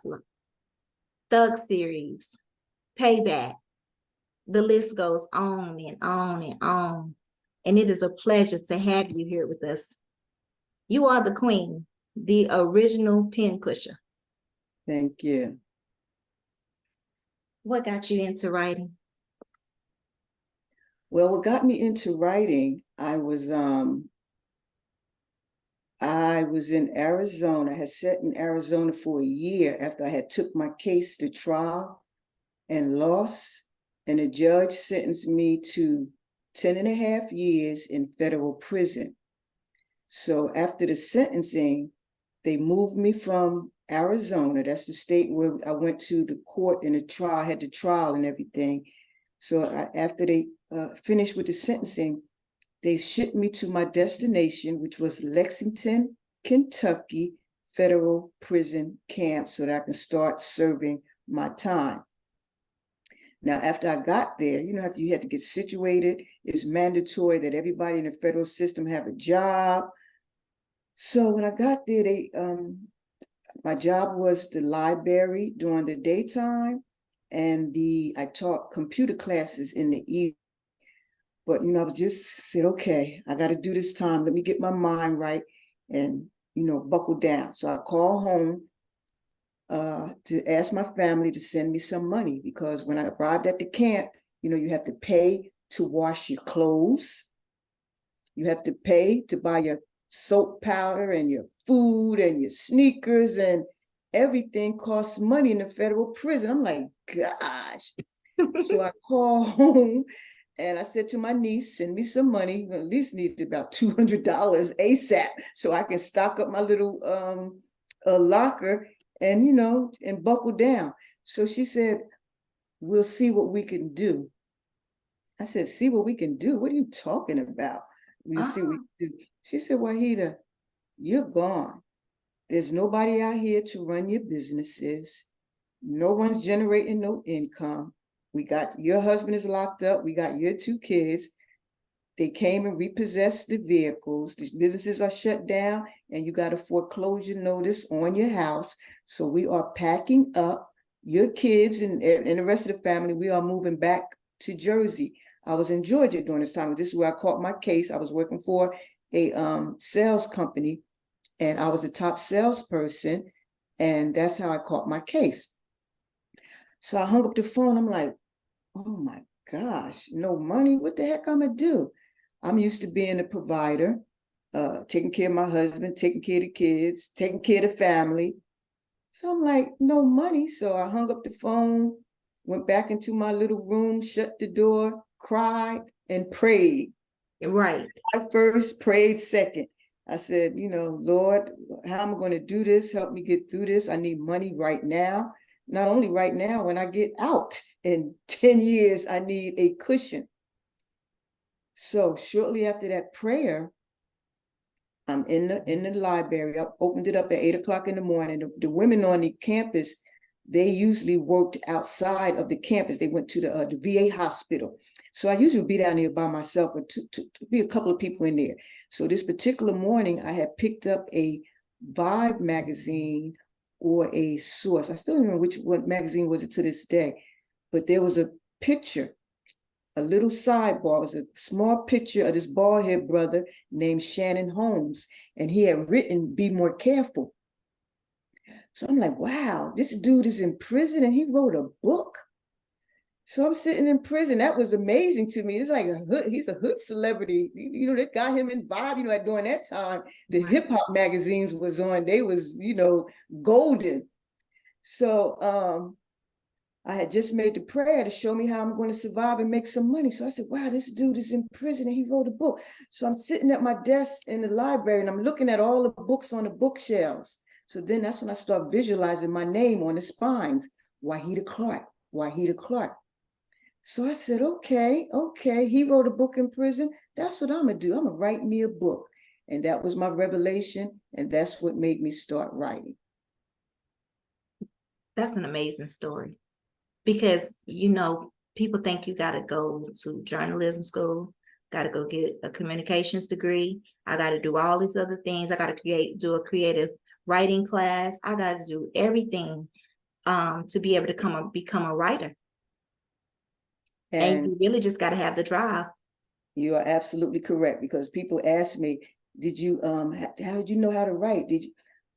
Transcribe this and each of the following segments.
Hustler, Thug Series, Payback. The list goes on and on and on. And it is a pleasure to have you here with us. You are the queen, the original pen pusher. Thank you. What got you into writing? Well, what got me into writing, I was in Arizona. I had sat in Arizona for a year after I had took my case to trial and lost. And the judge sentenced me to 10 and a half years in federal prison. So after the sentencing, they moved me from Arizona. That's the state where I went to the court and the trial, had the trial and everything. So after they finished with the sentencing, they shipped me to my destination, which was Lexington, Kentucky Federal Prison Camp, so that I can start serving my time. Now, after I got there, you know, after you had to get situated, it's mandatory that everybody in the federal system have a job. So when I got there, my job was the library during the daytime, and I taught computer classes in the evening. But, you know, I was just said, okay, I got to do this time. Let me get my mind right and, you know, buckle down. So I called home to ask my family to send me some money, because when I arrived at the camp, you know, you have to pay to wash your clothes. You have to pay to buy your soap powder and your food and your sneakers, and everything costs money in the federal prison. I'm like, gosh. So I called home and I said to my niece, send me some money. I at least need about $200 ASAP so I can stock up my little locker and, you know, and buckle down. So she said, we'll see what we can do. I said, see what we can do? What are you talking about? We'll see what we can do. She said, Wahida, you're gone. There's nobody out here to run your businesses. No one's generating no income. We got your husband is locked up. We got your 2 kids. They came and repossessed the vehicles. The businesses are shut down, and you got a foreclosure notice on your house. So we are packing up your kids and the rest of the family. We are moving back to Jersey. I was in Georgia during this time. This is where I caught my case. I was working for a sales company, and I was a top salesperson, and that's how I caught my case. So I hung up the phone. I'm like, oh my gosh, no money? What the heck I'm gonna do? I'm used to being a provider, taking care of my husband, taking care of the kids, taking care of the family. So I'm like, no money. So I hung up the phone, went back into my little room, shut the door, cried, and prayed. Right. I first, prayed second. I said, you know, Lord, how am I going to do this? Help me get through this. I need money right now. Not only right now, when I get out in 10 years, I need a cushion. So shortly after that prayer, I'm in the library. I opened it up at 8 o'clock in the morning. The women on the campus, they usually worked outside of the campus. They went to the VA hospital. So I usually would be down there by myself, or to be a couple of people in there. So this particular morning, I had picked up a Vibe magazine or a Source. I still don't remember what magazine was it to this day, but there was a picture, a little sidebar. It was a small picture of this bald-headed brother named Shannon Holmes, and he had written, "Be more careful." So I'm like, wow, this dude is in prison and he wrote a book. So I'm sitting in prison. That was amazing to me. It's like he's a hood celebrity. You know, they got him in Vibe. You know, during that time, the hip hop magazines was on. They was, you know, golden. So I had just made the prayer to show me how I'm going to survive and make some money. So I said, wow, this dude is in prison and he wrote a book. So I'm sitting at my desk in the library and I'm looking at all the books on the bookshelves. So then that's when I start visualizing my name on the spines, Wahida Clark, Wahida Clark. So I said, okay, he wrote a book in prison. That's what I'm gonna do. I'm gonna write me a book. And that was my revelation. And that's what made me start writing. That's an amazing story, because, you know, people think you got to go to journalism school, got to go get a communications degree. I got to do all these other things. I got to do a creative writing class. I got to do everything to be able to become a writer. And And you really just got to have the drive. you are absolutely correct, because people ask me, did you how did you know how to write? Did you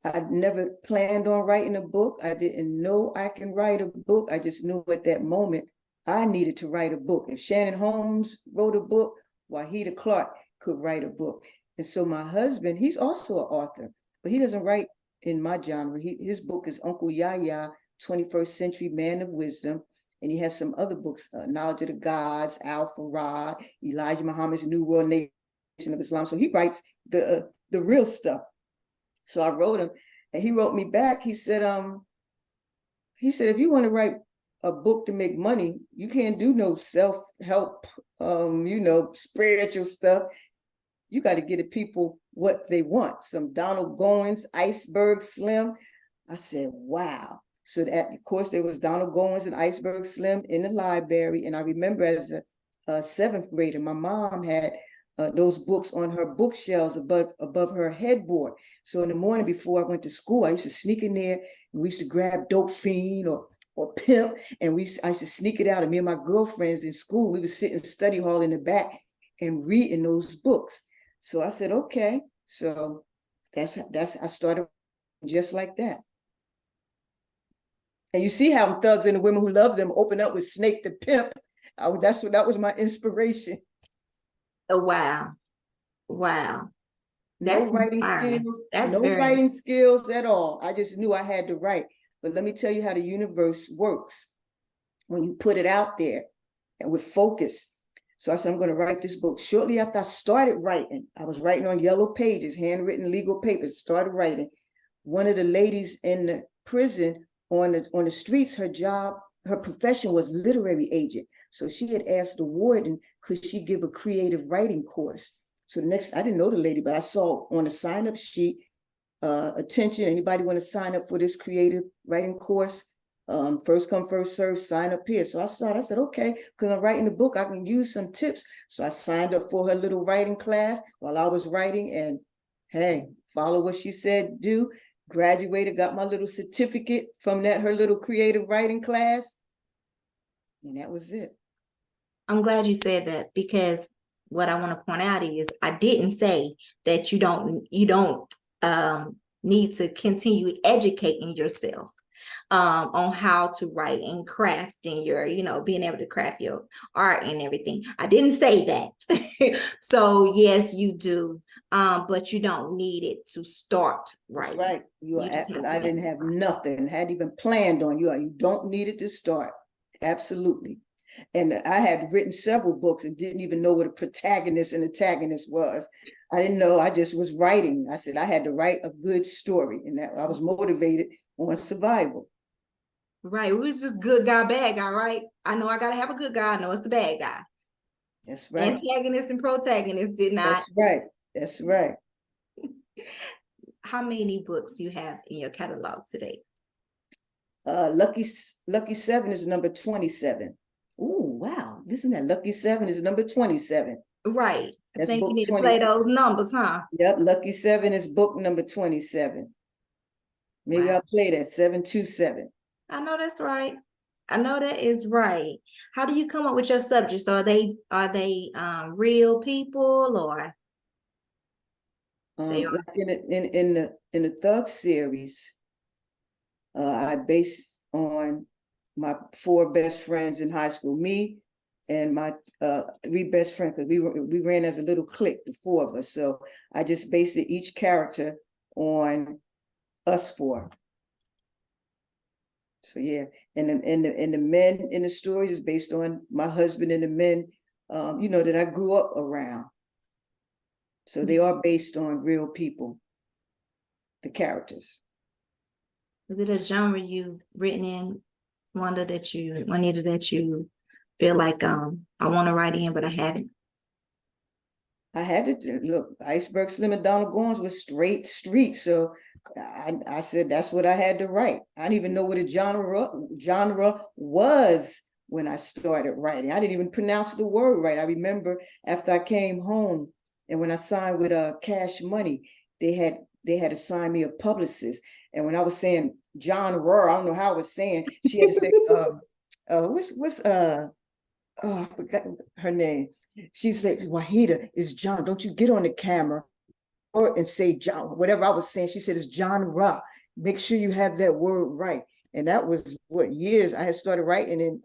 I never planned on writing a book. I didn't know I can write a book. I just knew at that moment I needed to write a book. If Shannon Holmes wrote a book, Wahida Clark could write a book. And so my husband, he's also an author, but he doesn't write in my genre. His book is Uncle Yahya, 21st Century Man of Wisdom. And he has some other books, Knowledge of the Gods, Al Farad, Elijah Muhammad's New World Nation of Islam. So he writes the real stuff. So I wrote him, and he wrote me back. He said, if you want to write a book to make money, you can't do no self-help, spiritual stuff. You got to get the people what they want. Some Donald Goins, Iceberg Slim. I said, wow. So that, of course, there was Donald Goins and Iceberg Slim in the library. And I remember as a seventh grader, my mom had those books on her bookshelves above her headboard. So in the morning before I went to school, I used to sneak in there, and we used to grab Dope Fiend or Pimp, and I used to sneak it out. And me and my girlfriends in school, we would sit in study hall in the back and read in those books. So I said, okay. So that's I started just like that. And you see how Thugs and the Women Who Love Them open up with Snake the Pimp. That was my inspiration. Oh, wow. Wow. That's No writing inspiring. skills, That's no very writing skills at all. I just knew I had to write. But let me tell you how the universe works when you put it out there and with focus. So I said, I'm going to write this book. Shortly after I started writing, I was writing on yellow pages, handwritten legal papers, started writing. One of the ladies in the prison on the streets, her profession was literary agent. So she had asked the warden, could she give a creative writing course? So I didn't know the lady, but I saw on a sign-up sheet, attention, anybody want to sign up for this creative writing course? First come, first serve, sign up here. So I said, okay, because I'm writing the book, I can use some tips. So I signed up for her little writing class while I was writing, and hey, follow what she said, do. Graduated, got my little certificate from her little creative writing class. And that was it. I'm glad you said that, because what I want to point out is I didn't say that you don't need to continue educating yourself on how to write and craft and your, being able to craft your art and everything. I didn't say that. So yes, you do, but you don't need it to start writing. That's right. I didn't have nothing, hadn't even planned on you. You don't need it to start. Absolutely. And I had written several books and didn't even know what a protagonist and antagonist was. I didn't know. I just was writing. I said I had to write a good story, and that I was motivated on survival. Right. It was just good guy, bad guy, right? I know I gotta have a good guy. I know it's a bad guy. That's right. Antagonist and protagonist did not. That's right. That's right. How many books you have in your catalog today? Lucky 7 is number 27. Oh, wow. Listen, that Lucky 7 is number 27. Right. I That's think book you need 20. to play those numbers, huh? Yep, Lucky 7 is book number 27. Maybe Wow. I'll play that 727. I know that's right. I know that is right. How do you come up with your subjects? Are they real people, or they are? Like in the Thug series, I based on my 4 best friends in high school, me and my 3 best friends, because we ran as a little clique, the 4 of us. So I just based each character on us 4. So yeah, and the men in the stories is based on my husband and the men, that I grew up around. So they are based on real people, the characters. Is it a genre you've written in, Juanita, that you feel like I want to write in, but I haven't? I had to look. Iceberg Slim and Donald Goins was straight street, so I said that's what I had to write. I didn't even know what a genre was when I started writing. I didn't even pronounce the word right. I remember after I came home and when I signed with Cash Money, they had assigned me a publicist. And when I was saying genre. I don't know how I was saying. She had to say, what's oh, I forgot her name. She said, Wahida, is John. Don't you get on the camera and say John, whatever I was saying. She said it's genre. Make sure you have that word right. And that was what years I had started writing in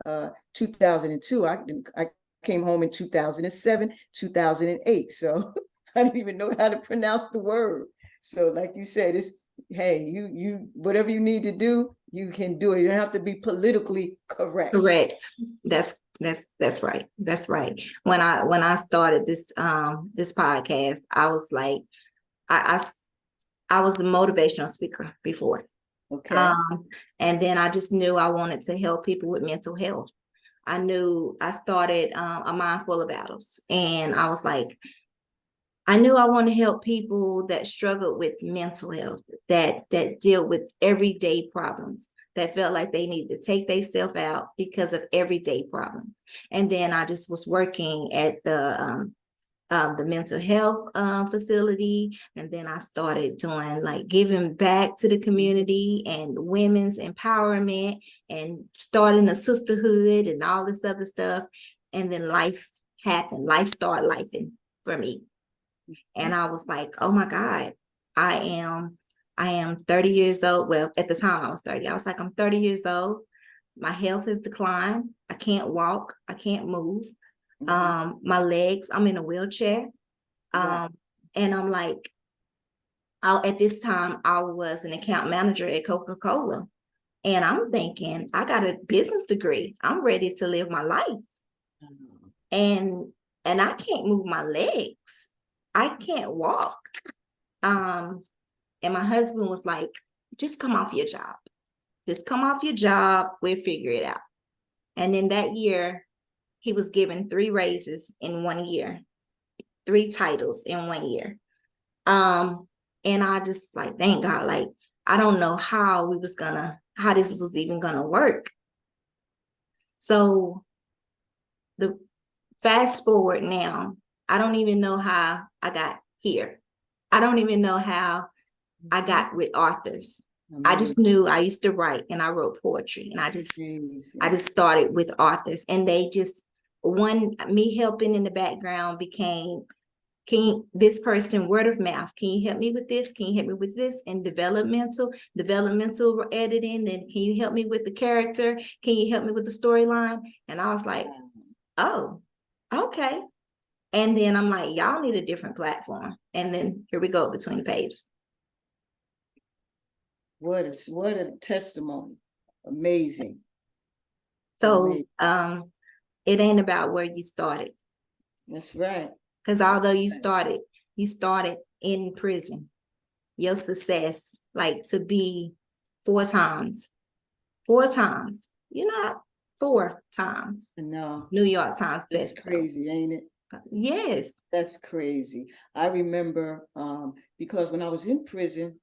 2002. I came home in 2007, 2008. So I didn't even know how to pronounce the word. So like you said, it's, hey, you whatever you need to do, you can do it. You don't have to be politically correct. Correct. That's right. That's right. When I started this this podcast, I was like, I I was a motivational speaker before. Okay. And then I just knew I wanted to help people with mental health. I knew I started a Mind Full of Battles, and I was like, I knew I want to help people that struggled with mental health, that deal with everyday problems, that felt like they needed to take themselves out because of everyday problems. And then I just was working at the mental health facility, and then I started doing like giving back to the community and women's empowerment and starting a sisterhood and all this other stuff. And then life happened. Life started lifing for me. And I was like, oh my God, I am 30 years old. Well, at the time I was 30. I was like, I'm 30 years old. My health has declined. I can't walk. I can't move. My legs, I'm in a wheelchair. Wow. And I'm like, at this time, I was an account manager at Coca-Cola. And I'm thinking, I got a business degree. I'm ready to live my life. And I can't move my legs. I can't walk. And my husband was like, just come off your job. Just come off your job. We'll figure it out. And in that year, he was given 3 raises in 1 year, 3 titles in 1 year. And I just like, thank God, like, I don't know how this was even gonna work. So the fast forward now, I don't even know how I got here. I don't even know how I got with authors. I just knew I used to write and I wrote poetry, and I just started with authors, and they just, me helping in the background became, this person, word of mouth, can you help me with this? Can you help me with this? And developmental editing. And can you help me with the character? Can you help me with the storyline? And I was like, oh, okay. And then I'm like, y'all need a different platform. And then here we go, between the pages. What a testimony. Amazing. So it ain't about where you started. That's right. Because although you started in prison, your success, like, to be 4 times, you're not 4 times. No. New York Times That's bestseller. crazy, ain't it? Yes. That's crazy. I remember because when I was in prison,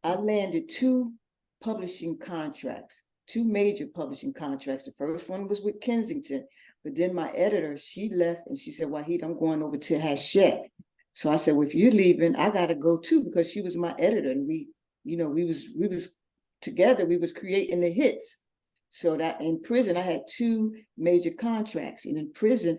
I landed 2 publishing contracts, 2 major publishing contracts. The first one was with Kensington, but then my editor, she left and she said, Wahid, I'm going over to Hachette. So I said, well, if you're leaving, I got to go too, because she was my editor, and we was together, we was creating the hits. So that in prison, I had 2 major contracts, and in prison,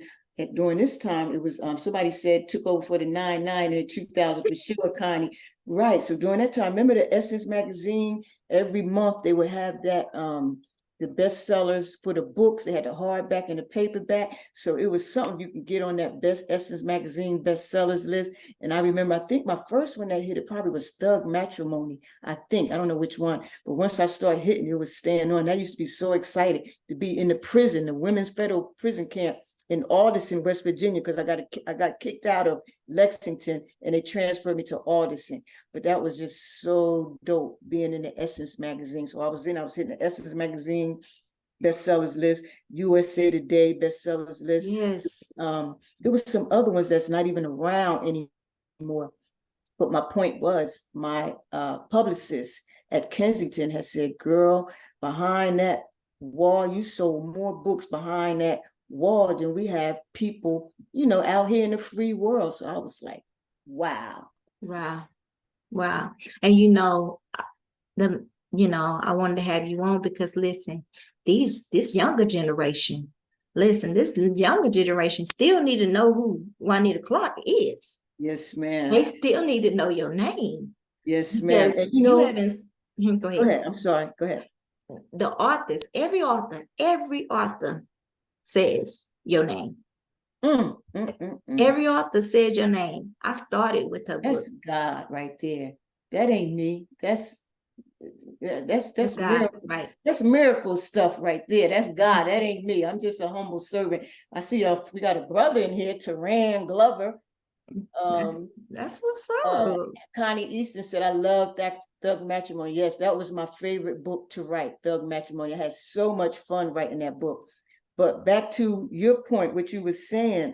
during this time, it was somebody said took over for the 99 in 2000 for sure, Connie. Right. So during that time, remember the Essence magazine? Every month they would have that the bestsellers for the books. They had the hardback and the paperback. So it was something you could get on that Best Essence magazine bestsellers list. And I remember, I think my first one that hit it probably was Thug Matrimony. I don't know which one, but once I started hitting, it was staying on. I used to be so excited to be in the prison, the women's federal prison camp in Alderson, West Virginia, because I got kicked out of Lexington and they transferred me to Alderson. But that was just so dope, being in the Essence magazine. So I was hitting the Essence magazine bestsellers list, USA Today bestsellers list. Yes. There was some other ones that's not even around anymore. But my point was, my publicist at Kensington had said, girl, behind that wall, you sold more books behind that wall than we have people, out here in the free world. So I was like, wow. Wow. And the I wanted to have you on because listen, this younger generation, this younger generation still need to know who Juanita Clark is. Yes, They ma'am. still need to know your name Yes, ma'am. because And you haven't. Go go ahead. ahead. I'm sorry. Go ahead. The authors, every author says your name. Mm, mm, mm, mm. Every author said your name. I started with her book. That's God right there. That ain't me. That's That's God, miracle. right? That's miracle stuff right there. That's God. That ain't me. I'm just a humble servant. I see we got a brother in here, Teran Glover. That's Um, that's what's uh, up. Connie Easton said, I love that Thug Matrimony. Yes, that was my favorite book to write, Thug Matrimony. I had so much fun writing that book. But back to your point, what you were saying,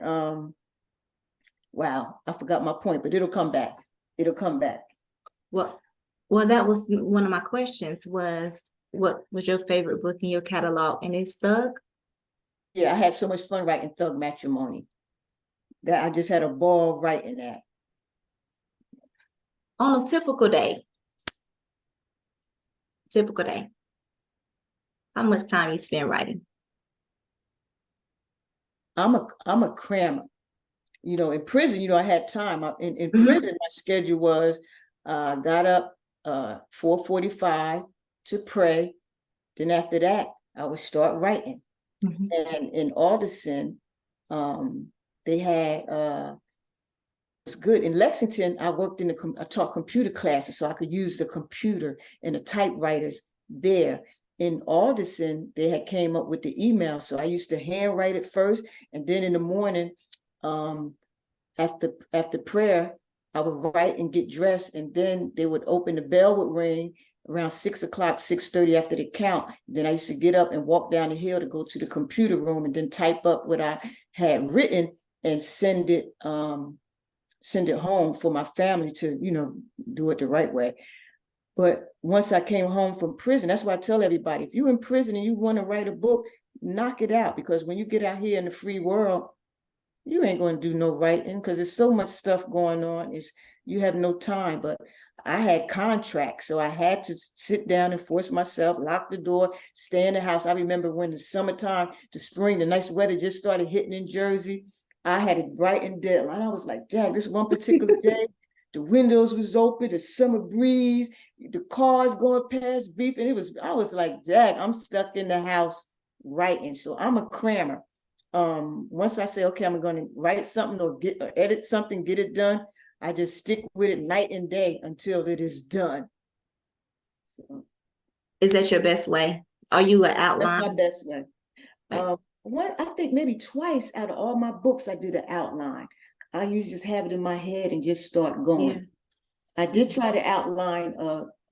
wow, I forgot my point, but it'll come back. It'll come back. Well, that was one of my questions was what was your favorite book in your catalog? And it's Thug? Yeah, I had so much fun writing Thug Matrimony that I just had a ball writing that. On a typical day, how much time you spend writing? I'm a crammer. In prison, I had time. In Mhm. prison, my schedule was got up 4:45 to pray. Then after that, I would start writing. Mhm. And in Alderson, they had it's good. In Lexington, I worked I taught computer classes, so I could use the computer and the typewriters there. In Alderson, they had came up with the email, so I used to handwrite it first, and then in the morning, after prayer, I would write and get dressed, and then they would open, the bell would ring around 6:00, 6:30 after the count. Then I used to get up and walk down the hill to go to the computer room and then type up what I had written and send it home for my family to, do it the right way. But once I came home from prison, that's why I tell everybody, if you're in prison and you want to write a book, knock it out, because when you get out here in the free world, you ain't going to do no writing because there's so much stuff going on. You have no time. But I had contracts, so I had to sit down and force myself, lock the door, stay in the house. I remember when the summertime, the spring, the nice weather just started hitting in Jersey. I had it bright and deadline. I was like, Dad, this one particular day, the windows was open, the summer breeze, the cars going past beeping. I was like, Dad, I'm stuck in the house writing. So I'm a crammer. Once I say, okay, I'm going to write something or edit something, get it done, I just stick with it night and day until it is done. So Is that your best way? Are you an that's outline? my best way. Like, I think maybe twice out of all my books, I did an outline. I usually just have it in my head and just start yeah. going. I did try to outline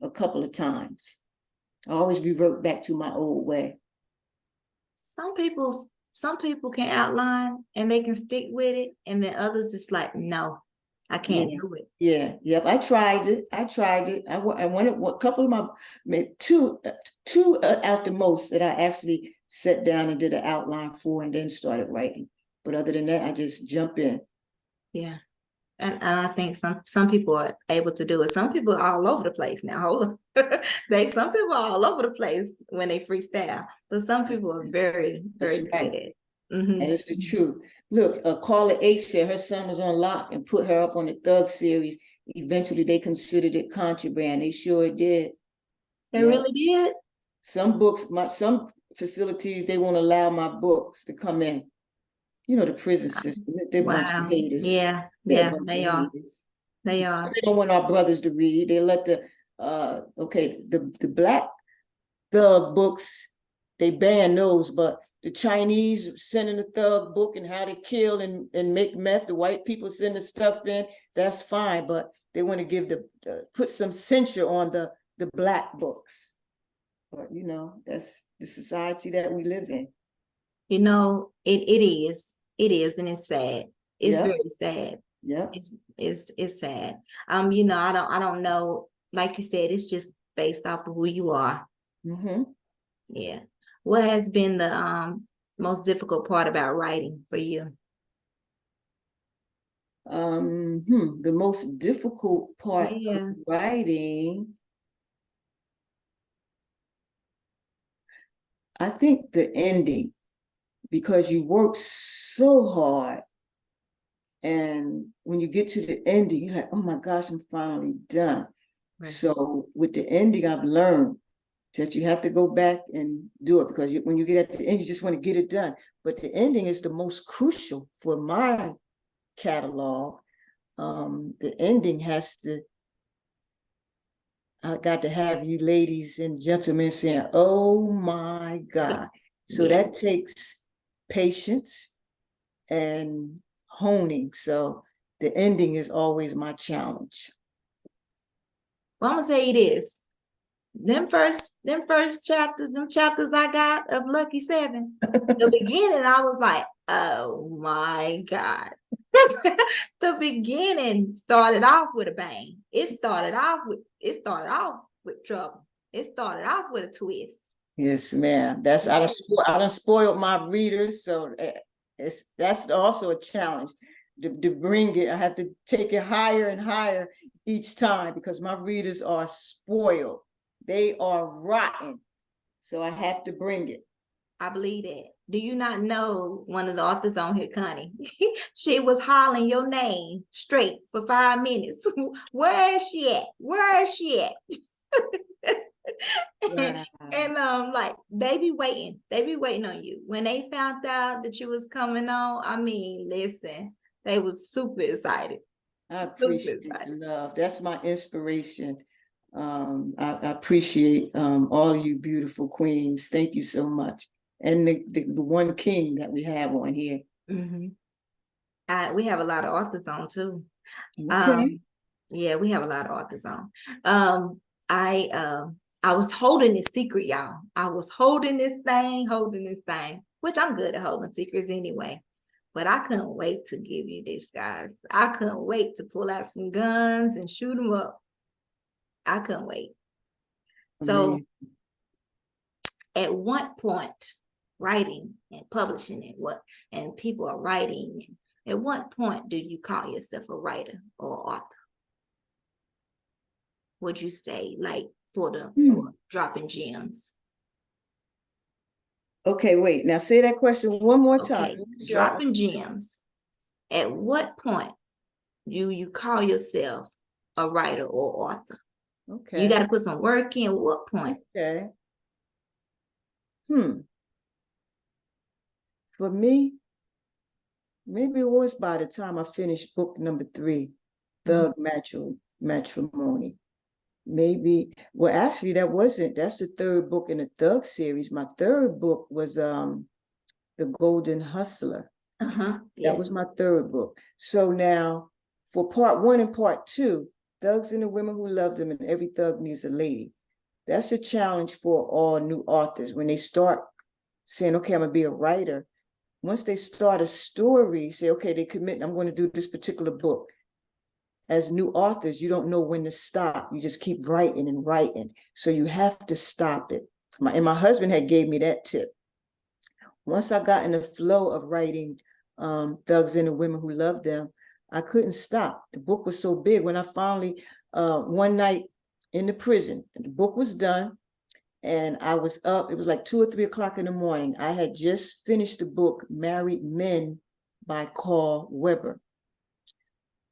a couple of times. I always revert back to my old way. Some people can outline and they can stick with it, and then others it's like, no, I can't Yeah, do it. yeah, yep. I tried it. I wanted a couple of my, maybe two out the most that I actually sat down and did an outline for, and then started writing. But other than that, I just jump in. Yeah. And I think some people are able to do it. Some people are all over the place now. Hold on. Some people are all over the place when they freestyle, but some people are very, That's very good right. at it. And it's the truth. Look, Carla H said her son was on lock and put her up on the Thug series. Eventually, they considered it contraband. They sure did. They Yeah. really did. Some facilities, they won't allow my books to come in. The prison system. They're a bunch of Wow. haters. Yeah, They're a yeah, bunch of they are. haters. They Because are. they don't want our brothers to read. They let the black thug books, they ban those, but the Chinese sending the thug book and how to kill and make meth, the white people send the stuff in, that's fine, but they want to give put some censure on the black books. But that's the society that we live in. It is, and it's sad. It's Yep, very sad. yep. It's sad. I don't know. Like you said, it's just based off of who you are. Mm-hmm. Yeah. What has been the most difficult part about writing for you? The most difficult part of Yeah. writing, I think the ending, because you work so hard, and when you get to the ending, you're like, oh my gosh, I'm finally done. Right. So with the ending, I've learned that you have to go back and do it, because when you get at the end, you just want to get it done. But the ending is the most crucial for my catalog. The ending has to, I got to have you ladies and gentlemen saying, oh my God. So Yeah. that takes patience and honing. So the ending is always my challenge. Well, I'm gonna tell you this. Them first chapters, them chapters I got of Lucky Seven, the beginning, I was like, oh my God. The beginning started off with a bang. It started off with trouble. It started off with a twist. Yes, ma'am. That's I done spoiled my readers, so that's also a challenge to bring it. I have to take it higher and higher each time, because my readers are spoiled. They are rotten. So I have to bring it. I believe that. Do you not know one of the authors on here, Connie? She was hollering your name straight for 5 minutes. Where is she at? Where is she at? Wow. And like they be waiting on you. When they found out that you was coming on, I mean, listen, they was super excited. I Super appreciate excited. the love. That's my inspiration. I appreciate all you beautiful queens. Thank you so much. And the one king that we have on here. Mm-hmm. We have a lot of authors on too. Okay. Yeah, we have a lot of authors on. Um, I was holding this secret, y'all. I was holding this thing, which I'm good at holding secrets anyway. But I couldn't wait to give you this, guys. I couldn't wait to pull out some guns and shoot them up. I couldn't wait. So, Amazing. at what point, writing and publishing and people are writing, at what point do you call yourself a writer or author? Would you say, like, for dropping gems? Okay, wait. Now say that question one more time. Okay, dropping gems. At what point do you call yourself a writer or author? You got Okay. to put some work in. What point? Okay. Hmm. For me, maybe it was by the time I finished book number 3, Mhm. Thug Matrimony. Maybe, well, actually, that's the 3rd book in the Thug series. My 3rd book was The Golden Hustler. That Yes. was my 3rd book. So now for part 1 and part 2, Thugs and the Women Who Love Them, and Every Thug Needs a Lady. That's a challenge for all new authors when they start saying, okay, I'm gonna be a writer. Once they start a story, say, okay, they commit, I'm going to do this particular book. As new authors, you don't know when to stop. You just keep writing and writing. So you have to stop it. My husband had gave me that tip. Once I got in the flow of writing Thugs and the Women Who Love Them, I couldn't stop. The book was so big. When I finally, one night in the prison, the book was done, and I was up. It was like 2 or 3 o'clock in the morning. I had just finished the book Married Men by Carl Weber.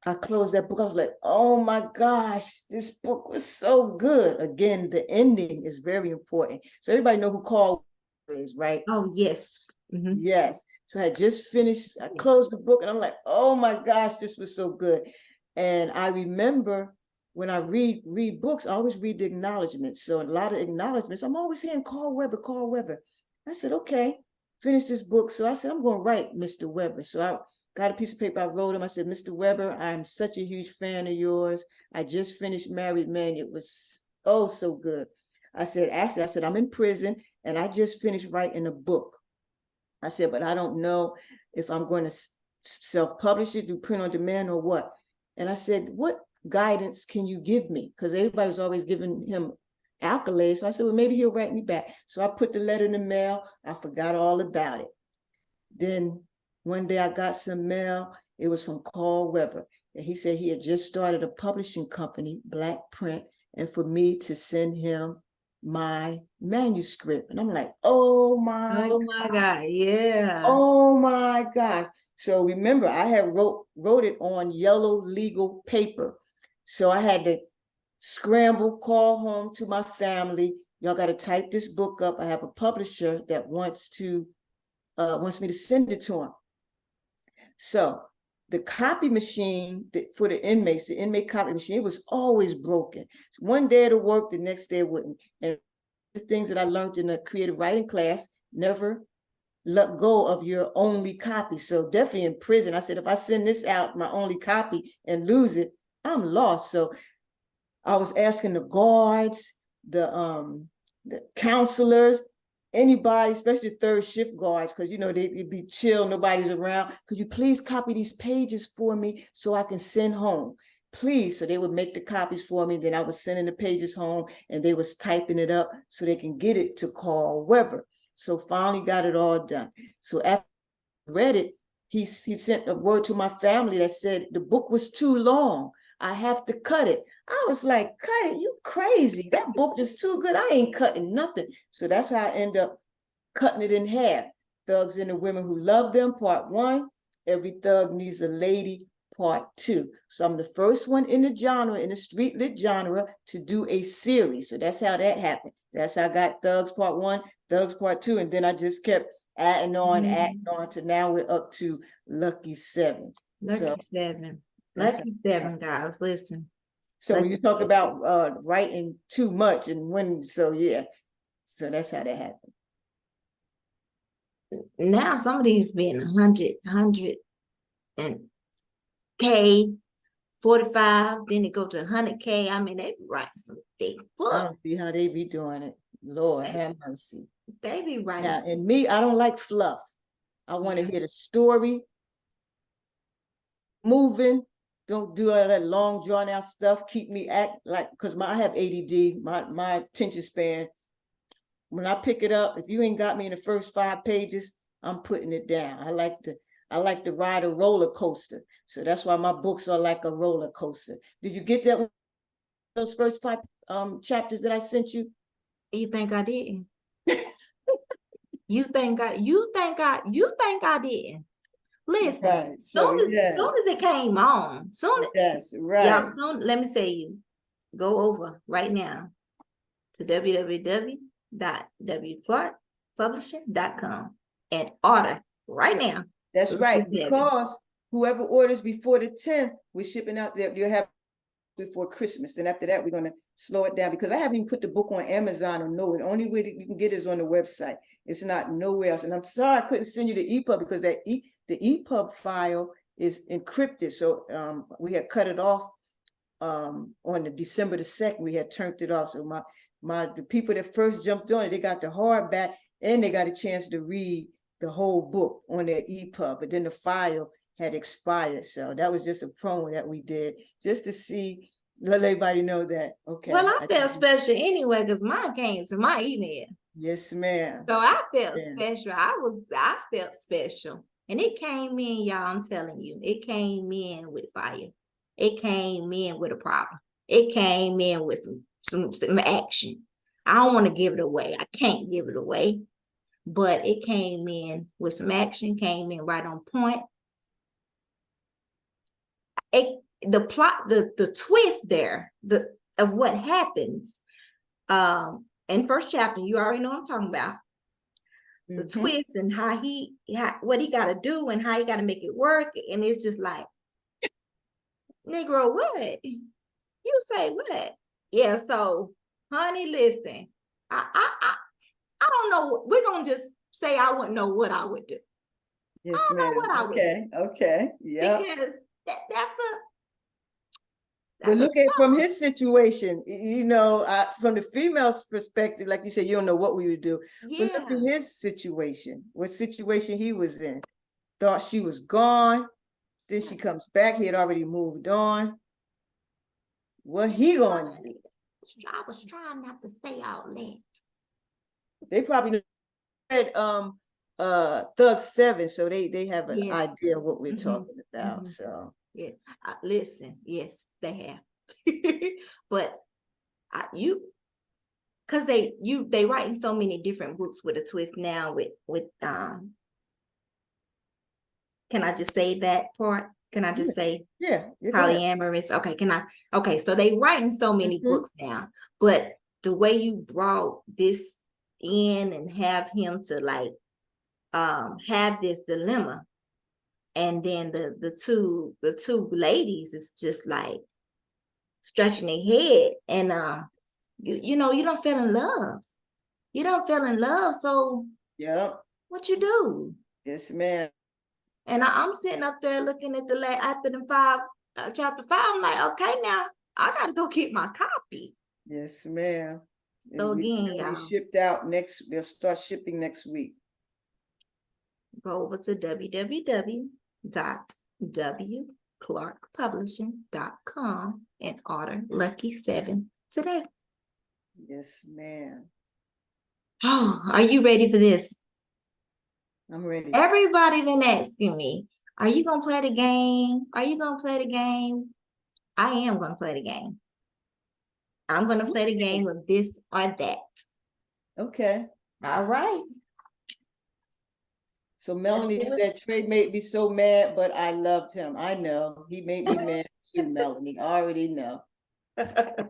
I closed that book. I was like, oh my gosh, this book was so good. Again, the ending is very important. So everybody know who Carl is, right? Oh, yes. Mm-hmm. Yes. So I had just finished, I Yes. closed the book and I'm like, oh my gosh, this was so good. And I remember when I read books, I always read the acknowledgments. So a lot of acknowledgments, I'm always hearing Carl Weber, Carl Weber. I said, okay, finish this book. So I said, I'm going to write Mr. Weber. So I got a piece of paper, I wrote him. I said, Mr. Weber, I'm such a huge fan of yours. I just finished Married Men. It was oh so good. I said, actually, I said, I'm in prison and I just finished writing a book. I said, but I don't know if I'm going to self-publish it, do print on demand or what. And I said, what guidance can you give me? Because everybody was always giving him accolades. So I said, well, maybe he'll write me back. So I put the letter in the mail. I forgot all about it. Then one day I got some mail. It was from Carl Weber. And he said he had just started a publishing company, Black Print, and for me to send him my manuscript. And I'm like, oh my God, yeah. Oh my God. So remember, I had wrote it on yellow legal paper. So I had to scramble, call home to my family. Y'all got to type this book up. I have a publisher that wants me to send it to him. So the copy machine for the inmate copy machine, it was always broken. One day it'll work, the next day it wouldn't. And the things that I learned in the creative writing class, never let go of your only copy. So definitely in prison, I said, if I send this out, my only copy, and lose it, I'm lost. So I was asking the guards, the counselors, anybody, especially the third shift guards, because they'd be chill, nobody's around. Could you please copy these pages for me so I can send home? Please. So they would make the copies for me. Then I was sending the pages home, and they was typing it up so they can get it to Carl Weber. So finally got it all done. So after I read it, he sent a word to my family that said the book was too long. I have to cut it. I was like, cut it? You crazy. That book is too good. I ain't cutting nothing. So that's how I end up cutting it in half. Thugs and the Women Who Love Them, Part 1. Every Thug Needs a Lady, Part 2. So I'm the first one in the genre, in the street lit genre, to do a series. So that's how that happened. That's how I got Thugs Part 1, Thugs Part 2, and then I just kept adding on to now we're up to Lucky 7. Lucky 7. Lucky 7, guys. Listen. So when you talk about writing too much and when, so yeah. So that's how that happened. Now some of these being 100 and K, 45, then it go to 100K. I mean, they be writing some thick books. I don't see how they be doing it. Lord have mercy. They be writing. Now, and me, I don't like fluff. I want to hear the story, moving. Don't do all that long drawn out stuff. Keep me because I have ADD. My attention span. When I pick it up, if you ain't got me in the first 5 pages, I'm putting it down. I like to ride a roller coaster. So that's why my books are like a roller coaster. Did you get that? Those first 5 chapters that I sent you? You think I didn't? You think I didn't? Listen, Right. soon as it came on, yes, right. Y'all, let me tell you, go over right now to www.wclarkpublishing.com and order right now. That's right, because whoever orders before the 10th, we're shipping out there. You'll have before Christmas. Then after that, we're going to slow it down because I haven't even put the book on Amazon or nowhere. The only way that you can get it is on the website. It's not nowhere else. And I'm sorry I couldn't send you the EPUB because the EPUB file is encrypted. So we had cut it off on the December the 2nd. We had turned it off. So the people that first jumped on it, they got the hardback and they got a chance to read the whole book on their EPUB. But then the file had expired. So that was just a promo that we did just to let everybody know that, okay. Well, I felt special anyway because mine came to my email. Yes, ma'am. So I felt special. I felt special. And it came in, y'all, I'm telling you, it came in with fire. It came in with a problem. It came in with some action. I don't want to give it away. I can't give it away. But it came in with some action, came in right on point. The plot, the twist there, of what happens in first chapter, you already know what I'm talking about. The twist and what he got to do and how he got to make it work. And it's just like, Negro, what? You say what? Yeah, so, honey, listen, I don't know. We're going to just say I wouldn't know what I would do. Yes, I don't know what I would do. Okay, yeah. Because that's but look at from his situation, from the female's perspective, like you said, you don't know what we would do. Yeah. But look at his situation, what situation he was in. Thought she was gone. Then she comes back. He had already moved on. What he gonna do? I was trying not to say all that. They probably read Thug 7, so they have an idea of what we're talking about. So yeah, listen, yes, they have. But because they writing so many different books with a twist now with can I just say that part? Can I just say Yeah, polyamorous? Okay, so they writing so many books now, but the way you brought this in and have him to like have this dilemma, and then the two ladies is just like stretching their head, and you know, you don't fell in love. You don't fell in love, so Yep. what you do? Yes, ma'am. And I'm sitting up there looking at after the chapter 5. I'm like, okay, now I gotta go get my copy. Yes, ma'am. So And again, it'll be y'all, shipped out next. They'll start shipping next week. go over to www.wclarkpublishing.com and order Lucky 7 today. Yes, ma'am. Oh, are you ready for this? I'm ready. Everybody been asking me, are you gonna play the game? Are you gonna play the game? I am gonna play the game. I'm gonna play the game of this or that. Okay. All right. So Melanie said Trey made me so mad, but I loved him. I know he made me mad too, Melanie. I already know.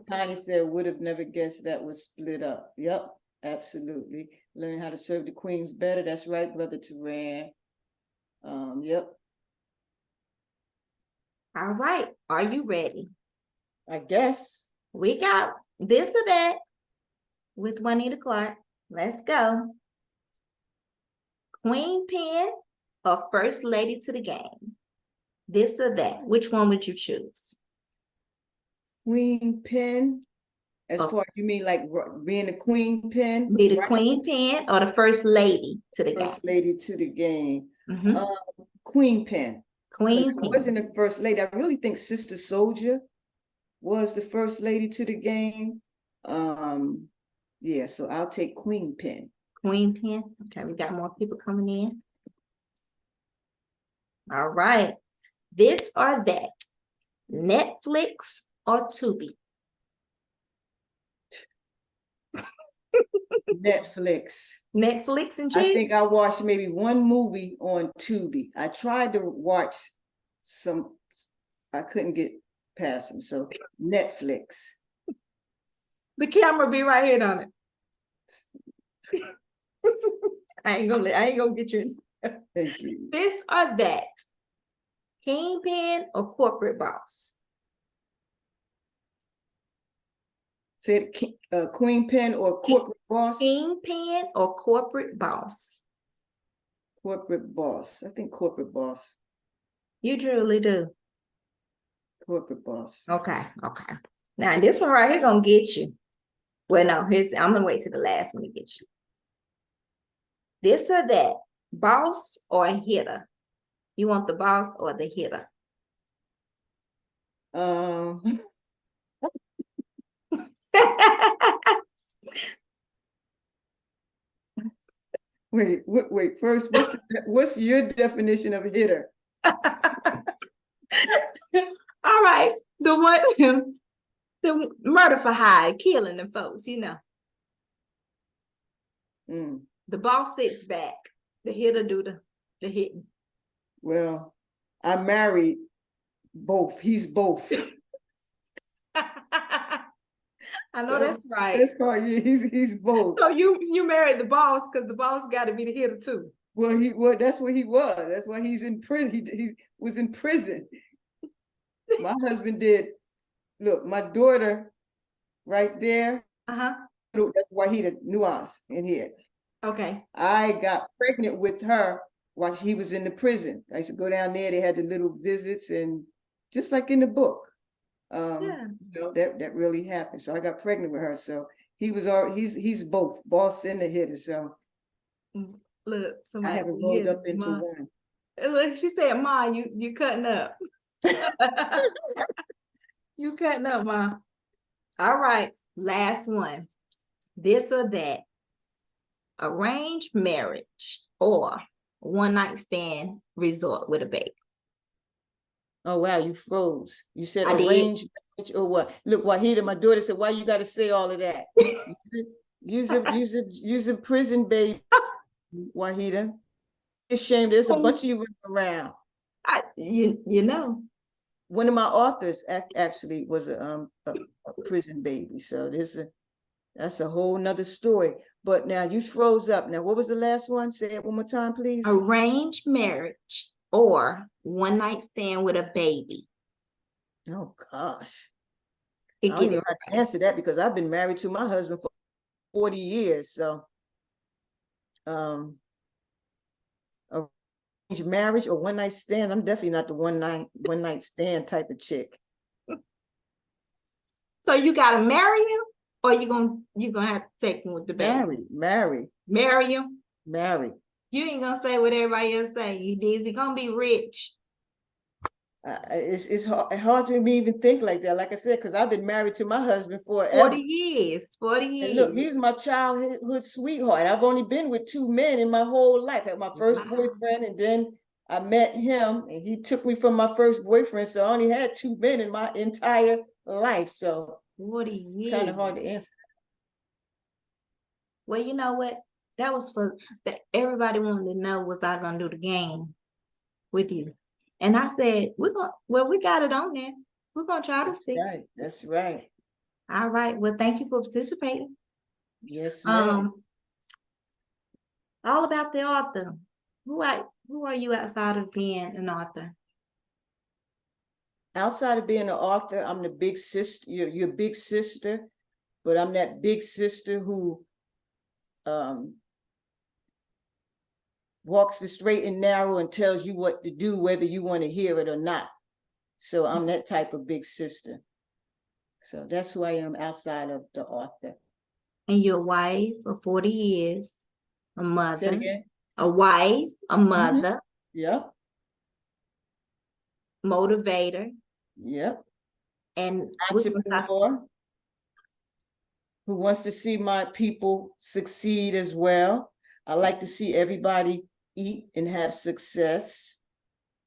Connie said would have never guessed that was split up. Yep, absolutely. Learn how to serve the queens better. That's right, Brother Turan. Yep. All right. Are you ready? I guess. We got this or that with Juanita Clark. Let's go. Queen Pen or First Lady to the Game? This or that. Which one would you choose? Queen Pen. As far as you mean like being a queen pen? Be the Right? Queen Pen or the First Lady to the game? First lady to the game. Mhm. Queen Pen. Queen I Pen. wasn't the first lady. I really think Sister Soldier was the first lady to the game. Yeah, so I'll take Queen Pen. Queen Pen. Okay, we got more people coming in. All right. This or that. Netflix or Tubi? Netflix. Netflix and I G? think I watched maybe one movie on Tubi. I tried to watch some, I couldn't get past them. So Netflix. The camera be right here on it. I ain't gonna get you in. Thank you. This or that. Kingpin or corporate boss? Said Queen Pen or corporate boss? Kingpin or corporate boss? Corporate boss. I think corporate boss. You truly do. Corporate boss. Okay. Now this one right here gonna get you. Well, no, I'm gonna wait till the last one to get you. This or that, boss or hitter? You want the boss or the hitter? Wait. First, what's your definition of a hitter? All right, the one, the murder for hire, killing them folks, you know. The boss sits back. The hitter do the hitting. Well, I married both. He's both. I know that's right. That's why he's both. So you married the boss because the boss got to be the hitter too. Well, that's what he was. That's why he's in prison. He was in prison. My husband did. Look, my daughter, right there. That's Wahida nuance in here. Okay. I got pregnant with her while he was in the prison. I used to go down there. They had the little visits, and just like in the book, Yeah. you know, that really happened. So I got pregnant with her. So he's both boss and the hitter. So look, I haven't rolled up into one. Look, she said, "Ma, you cutting up." You cutting up, Ma. All right, last one. This or that. Arranged marriage or one night stand resort with a baby. Oh wow, you froze. You said I did. arranged marriage or what? Look, Wahida, my daughter said, why you got to say all of that? Use a prison baby, Wahida. Ashamed. There's a bunch of you running around. You know. One of my authors actually was a prison baby. So that's a whole nother story. But now you froze up. Now, what was the last one? Say it one more time, please. Arranged marriage or one night stand with a baby. Oh gosh. I don't even know how to answer that because I've been married to my husband for 40 years. So arranged marriage or one night stand. I'm definitely not the one night stand type of chick. So you gotta marry him, or you gonna have to take him with the baby? Marry him. Marry. You ain't gonna say what everybody else say. Is he gonna be rich? It's hard to me even think like that. Like I said, because I've been married to my husband for 40 years. 40 years. And look, he was my childhood sweetheart. I've only been with 2 men in my whole life. I had my first boyfriend, and then I met him, and he took me from my first boyfriend. So I only had 2 men in my entire life. So 40 years. It's kind of hard to answer. Well, you know what? That was for that. Everybody wanted to know, was I gonna do the game with you? And I said, we got it on there. We're gonna try to see. Right, that's right. All right. Well, thank you for participating. Yes, ma'am. All about the author. Who are you outside of being an author? Outside of being an author, I'm the big sister. You're big sister, but I'm that big sister who walks the straight and narrow and tells you what to do, whether you want to hear it or not. So I'm that type of big sister. So that's who I am outside of the author. And you're a wife for 40 years, a mother. Say it again. A wife, a mother. Yep. Motivator. Yep. And entrepreneur who wants to see my people succeed as well. I like to see everybody eat and have success.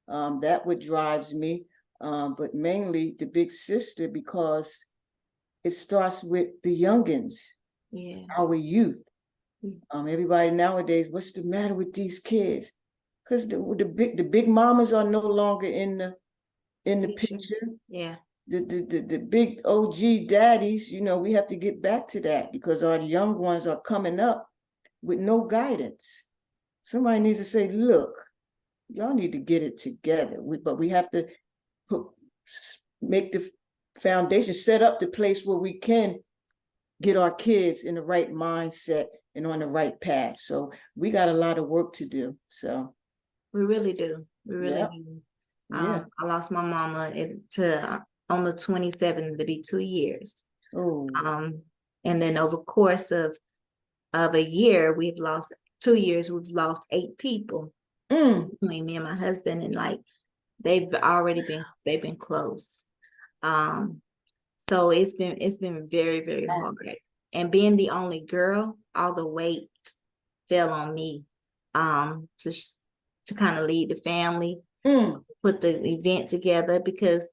That what drives me. But mainly the big sister, because it starts with the youngins, our youth. Everybody nowadays, what's the matter with these kids? Because the big mamas are no longer in the picture. Yeah. The big OG daddies, we have to get back to that because our young ones are coming up with no guidance. Somebody needs to say, look, y'all need to get it together. But we have to make the foundation, set up the place where we can get our kids in the right mindset and on the right path. So we got a lot of work to do. So we really do. We really do. I lost my mama on the 27th to be 2 years. And then over the course of a year, we've lost 2 years, we've lost 8 people between me and my husband, and like they've been close. So it's been very, very hard. And being the only girl, all the weight fell on me to kind of lead the family, put the event together, because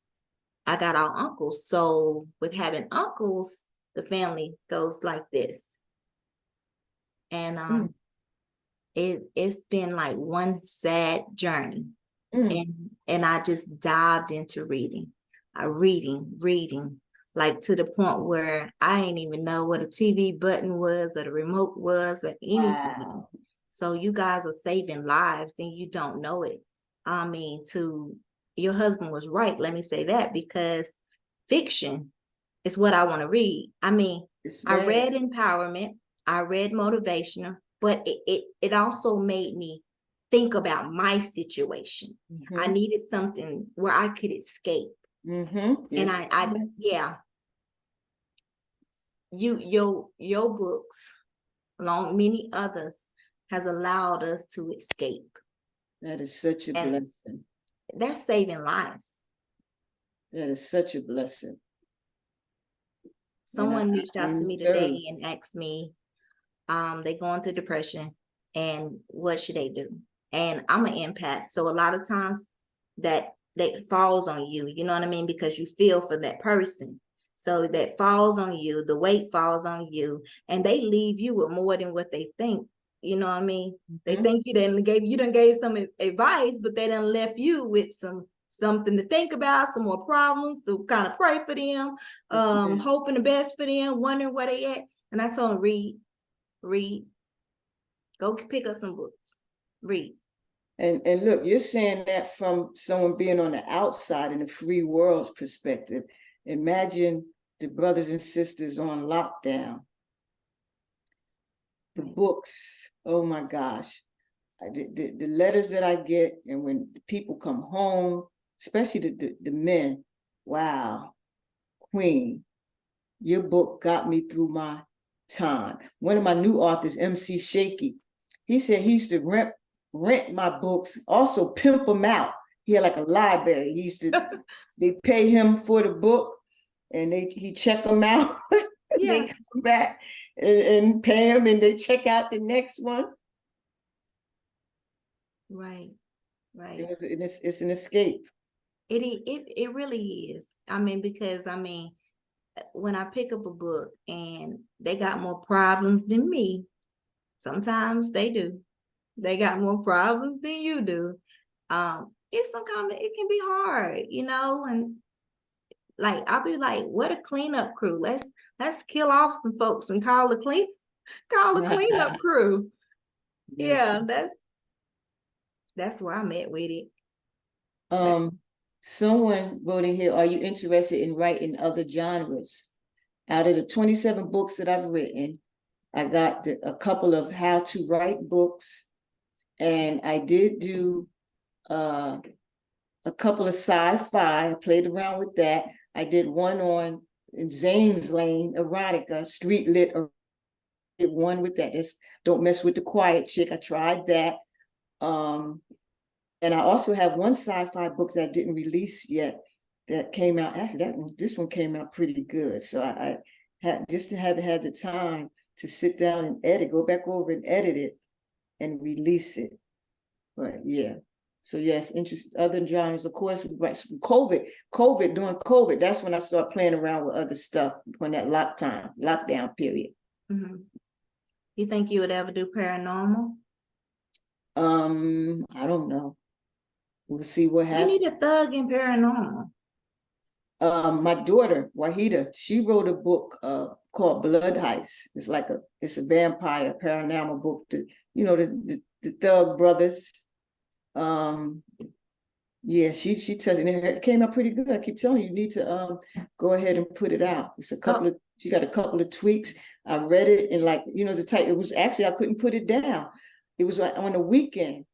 I got all uncles. So with having uncles, the family goes like this. And it's been like one sad journey. And I just dived into reading, like to the point where I didn't even know what a TV button was or the remote was or anything. Wow. So you guys are saving lives and you don't know it. I mean, your husband was right. Let me say that, because fiction is what I want to read. I mean, I read empowerment, I read motivational, but it also made me think about my situation. I needed something where I could escape. Yes. And your books, along many others, has allowed us to escape. That is such a blessing. That's saving lives. That is such a blessing. Someone reached out to me today and asked me, they going through depression and what should they do? And I'm an empath. So a lot of times that falls on you, you know what I mean? Because you feel for that person. So that falls on you, the weight falls on you, and they leave you with more than what they think. You know what I mean? They think you done gave some advice, but they done left you with something to think about, some more problems to kind of pray for them, hoping the best for them, wondering where they at. And I told them, read, go pick up some books, read. And look, you're saying that from someone being on the outside in the free world's perspective. Imagine the brothers and sisters on lockdown. The books, oh my gosh. The letters that I get, and when people come home, especially the men, wow, Queen, your book got me through my time. One of my new authors, MC Shaky, he said he used to rent my books, also pimp them out. He had like a library. He used to, they pay him for the book, and he check them out. Yeah. They come back and pay him, and they check out the next one. Right. It's an escape. It really is. I mean, because when I pick up a book and they got more problems than me, sometimes they do. They got more problems than you do. It can be hard, and like I'll be like, what a cleanup crew. Let's kill off some folks and call the cleanup crew. Yes. Yeah, that's where I'm at with it. Someone wrote in here, are you interested in writing other genres? Out of the 27 books that I've written, I got a couple of how to write books, and I did do a couple of sci-fi. I played around with that. I did one on Zane's Lane, erotica, street lit. I did one with that. That's Don't Mess with the Quiet Chick. I tried that. And I also have one sci-fi book that I didn't release yet that came out. Actually, this one came out pretty good. So I haven't had the time to sit down and go back over and edit it and release it. But yeah. So yes, other genres, of course, right. During COVID, that's when I started playing around with other stuff when that lockdown period. Mm-hmm. You think you would ever do paranormal? I don't know. We'll see what happens. You need a thug in paranormal. My daughter, Wahida, she wrote a book called Blood Heist. It's a vampire paranormal book. The Thug Brothers. Yeah, she touched it. It came out pretty good. I keep telling you need to go ahead and put it out. She got a couple of tweaks. I read it and it was actually, I couldn't put it down. It was on the weekend.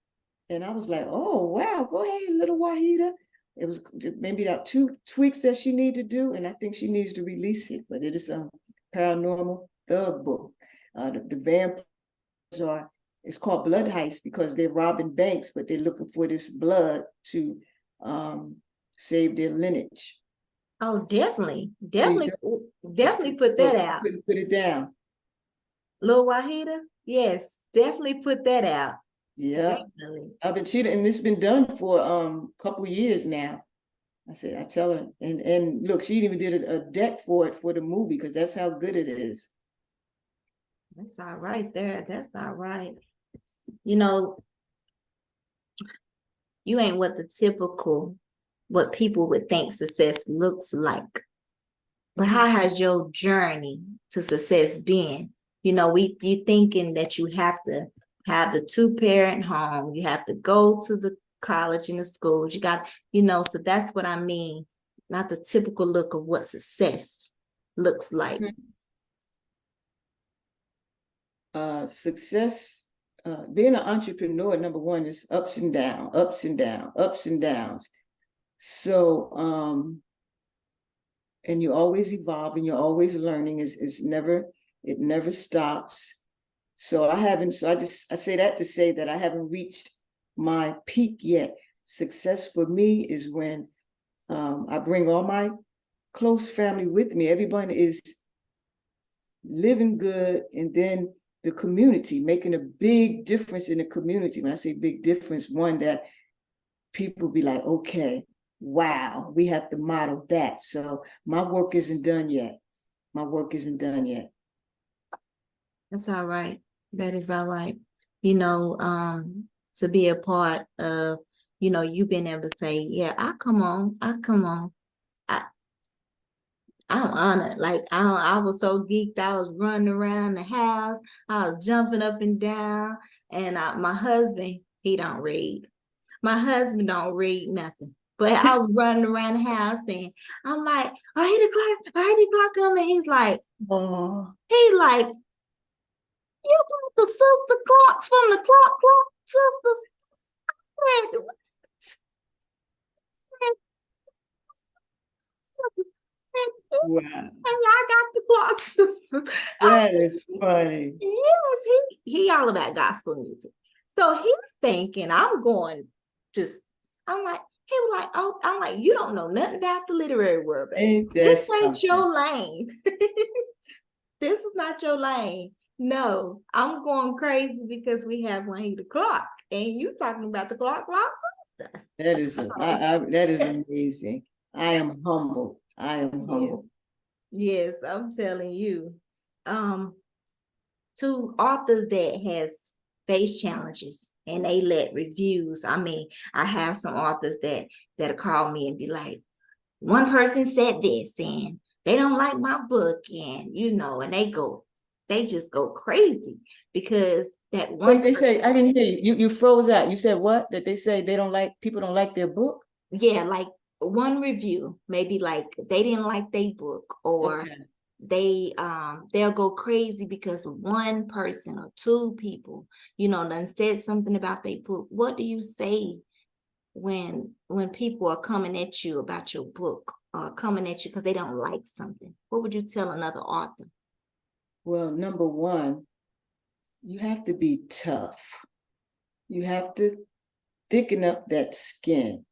And I was like, oh, wow, go ahead, little Wahida. It was maybe about 2 tweaks that she needs to do, and I think she needs to release it. But it is a paranormal thug book. The vampires it's called Blood Heist because they're robbing banks, but they're looking for this blood to save their lineage. Oh, definitely put that out. Put it down. Lil Wahida, yes, definitely put that out. Yeah, definitely. I've been cheating, and it's been done for a couple of years now. I tell her, and look, she even did a deck for it for the movie because that's how good it is. That's all right there. That's all right. You ain't what people would think success looks like. But how has your journey to success been? You thinking that you have to have the 2-parent home, you have to go to the college and the schools, you got, so that's what I mean. Not the typical look of what success looks like. Success, being an entrepreneur, number one, is ups and downs, ups and downs, ups and downs. So, and you're always evolving, you're always learning. It never stops. So I say that to say that I haven't reached my peak yet. Success for me is when I bring all my close family with me. Everyone is living good, and then the community, making a big difference in the community. When I say big difference, one that people be like, okay, wow, we have to model that. So my work isn't done yet. My work isn't done yet. That's all right. That is all right. You know, to be a part of, you being able to say, yeah, I come on, I come on. I I'm honored. Like I was so geeked, I was running around the house, I was jumping up and down. And my husband, he don't read. My husband don't read nothing. But I was running around the house and I'm like, I hear the clock, I hear the clock coming. Oh, He like, you got the sister clocks from the clock sisters. wow. I got the clock sisters. That is funny. Yes, he all about gospel music. So he's thinking I'm going just I'm like, he was like, oh, I'm like, you don't know nothing about the literary world, baby. Ain't that This ain't something? your lane. This is not your lane. No, I'm going crazy because we have Wahida clock. And you talking about the clock sisters. That is amazing. I am humbled. I am Yes. humbled. Yes, I'm telling you. Um, to authors that has faced challenges and they let reviews. I mean, I have some authors that'll call me and be like, one person said this and they don't like my book, and and they just go crazy because that What did one they person, say? I didn't hear you. You froze out. You said what? That they say they don't like people don't like their book? yeah, like one review, maybe like they didn't like their book, or Okay. they'll go crazy because one person or two people done said something about their book. What do you say when people are coming at you about your book, or coming at you because they don't like something? What would you tell another author? Well, number one, you have to be tough. You have to thicken up that skin.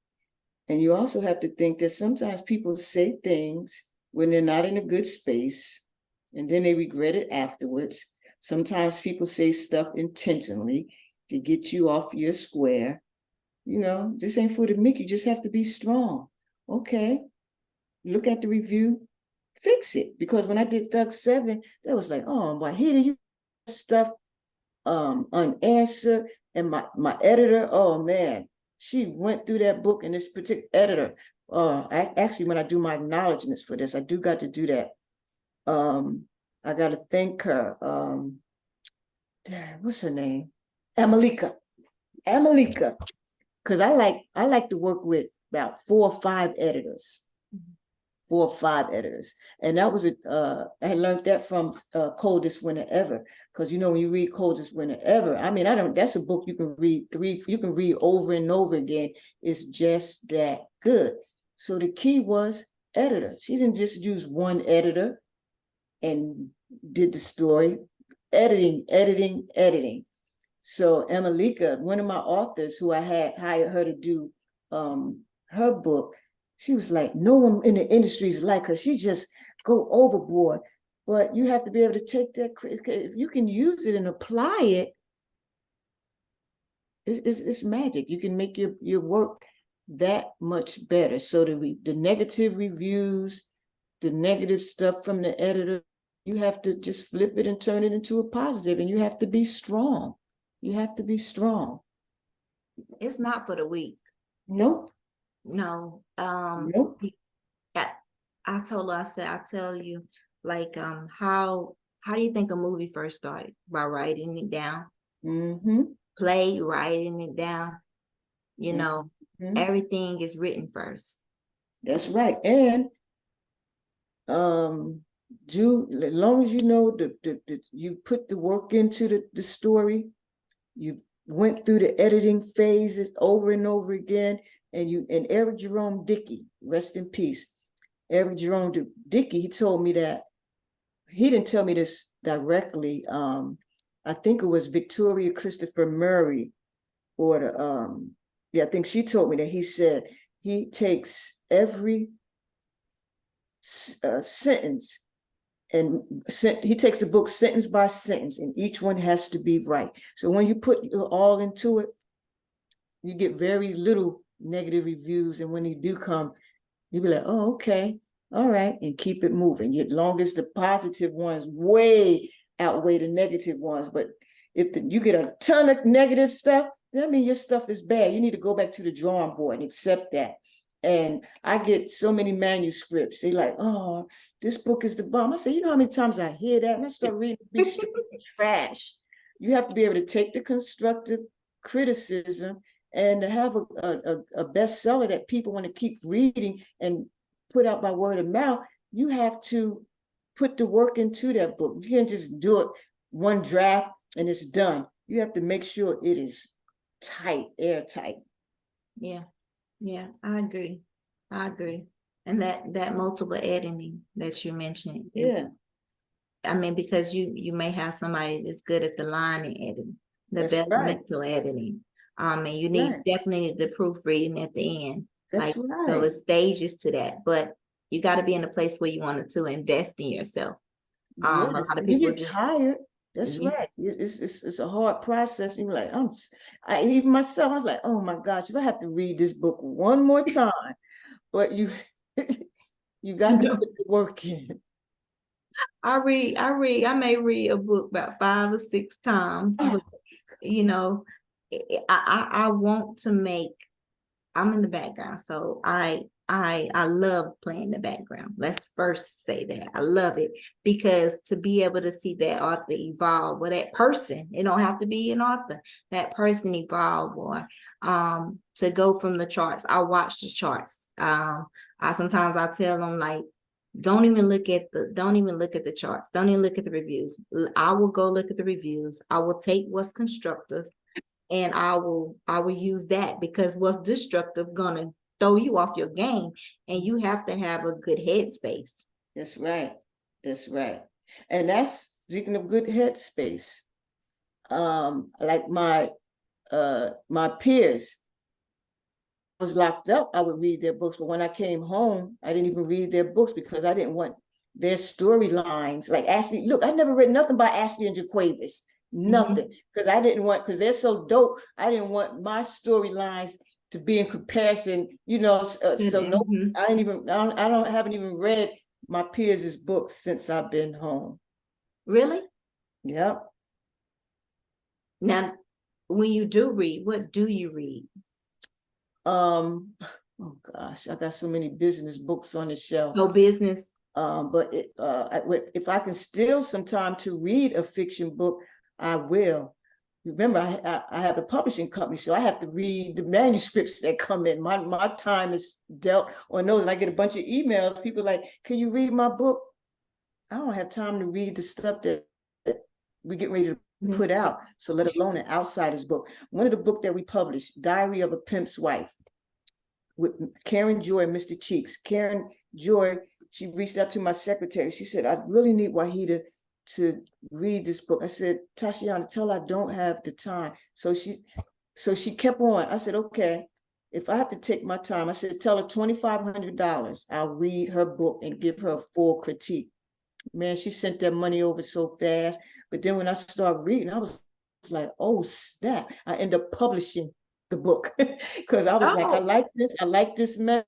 And you also have to think that sometimes people say things when they're not in a good space and then they regret it afterwards. Sometimes people say stuff intentionally to get you off your square. This ain't for the meek. You just have to be strong. Okay, look at the review, fix it. Because when I did Thug 7, that was like, oh, Wahida, you stuff unanswered. And my editor, oh man, she went through that book, and this particular editor, actually, when I do my acknowledgments for this, I do got to do that. I got to thank her. What's her name? Amalika. Amalika. Because I like to work with about 4 or 5 editors. 4 or 5 editors. And that was I had learned that from Coldest Winter Ever. Because when you read Coldest Winter Ever, I mean, that's a book you can read you can read over and over again. It's just that good. So the key was editor. She didn't just use one editor and did the story. Editing, editing, editing. So Emalika, one of my authors who I had hired her to do her book, she was like, no one in the industry is like her. She just go overboard. But you have to be able to take that. If you can use it and apply it, it's magic. You can make your work that much better. So the negative reviews, the negative stuff from the editor, you have to just flip it and turn it into a positive, and you have to be strong. You have to be strong. It's not for the weak. Nope. No. Nope. I told her, I said, I tell you, like, how do you think a movie first started? By writing it down. Mm-hmm. Play, writing it down. Mm-hmm. Everything is written first. That's right. And as long as you know you put the work into the story, you went through the editing phases over and over again, and Eric Jerome Dickey, rest in peace. Eric Jerome Dickey, he told me that, he didn't tell me this directly. I think it was Victoria Christopher Murray, or I think she told me that he said he takes every sentence, and he takes the book sentence by sentence, and each one has to be right. So when you put all into it, you get very little negative reviews, and when they do come, you be like, oh, okay, all right, and keep it moving. As long as the positive ones way outweigh the negative ones. But if you get a ton of negative stuff, that means your stuff is bad. You need to go back to the drawing board and accept that. And I get so many manuscripts. They like, oh, this book is the bomb. I say, you know how many times I hear that? And I start reading, be trash. You have to be able to take the constructive criticism and to have a bestseller that people want to keep reading and put out by word of mouth. You have to put the work into that book. You can't just do it one draft and it's done. You have to make sure it is tight, airtight. Yeah, I agree. And that multiple editing that you mentioned is, Yeah, I mean, because you may have somebody that's good at the line and editing, the that's right. mental editing. And you need Right. definitely the proofreading at the end. That's So right. it's stages to that, but you got to be in a place where you wanted to invest in yourself. A Yes, lot of you people get just tired. That's right. It's a hard process. You're like, even myself, I was like, oh my gosh, if I have to read this book one more time, but you you got to know, put the work in. I may read a book about 5 or 6 times, but you know, I want to make, I'm in the background, so I love playing the background. Let's first say that I love it, because to be able to see that author evolve, or that person, it don't have to be an author, that person evolve, or to go from the charts. I watch the charts. I sometimes I tell them, like, don't even look at the charts. Don't even look at the reviews. I will go look at the reviews. I will take what's constructive, and I will use that, because what's destructive gonna throw you off your game, and you have to have a good headspace. That's right. That's right. And that's speaking of good headspace. Like my peers, was locked up, I would read their books. But when I came home, I didn't even read their books because I didn't want their storylines. Like Ashley, look, I never read nothing by Ashley and Jaquavis. Nothing. Because I didn't want, because they're so dope, I didn't want my storylines to be in comparison, so no, I haven't even read my peers' books since I've been home. Really? Yep. Now, when you do read, what do you read? Oh gosh, I got so many business books on the shelf. No business. But if I can steal some time to read a fiction book, I will. Remember, I have a publishing company, so I have to read the manuscripts that come in. My time is dealt on those, and I get a bunch of emails. People like, can you read my book? I don't have time to read the stuff that we get ready to put out. So let alone an outsider's book. One of the books that we published, Diary of a Pimp's Wife, with Karen Joy and Mr. Cheeks. Karen Joy, she reached out to my secretary. She said, I really need Wahida to read this book. I said, Tashiana, tell her I don't have the time. So she kept on. I said, okay, if I have to take my time, I said, tell her $2,500. I'll read her book and give her a full critique. Man, she sent that money over so fast. But then when I started reading, I was like, oh, snap. I end up publishing the book because I was like, I like this method.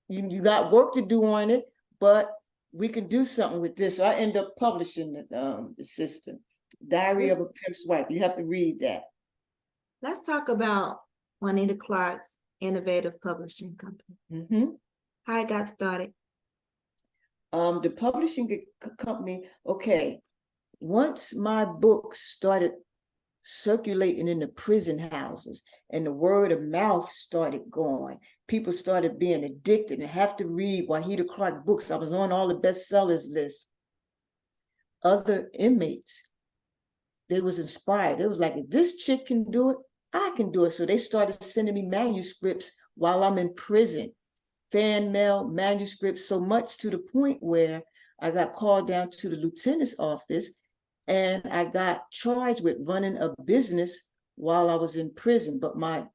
You got work to do on it, but we can do something with this. So I end up publishing the system. Diary of a Pimp's Wife. You have to read that. Let's talk about Juanita Clark's innovative publishing company. How it got started. The publishing company, okay, once my book started circulating in the prison houses and the word of mouth started going, people started being addicted and have to read Wahida Clark books. I was on all the bestsellers list. Other inmates, they was inspired. It was like, if this chick can do it, I can do it. So they started sending me manuscripts while I'm in prison, fan mail, manuscripts, so much to the point where I got called down to the lieutenant's office and I got charged with running a business while I was in prison. But my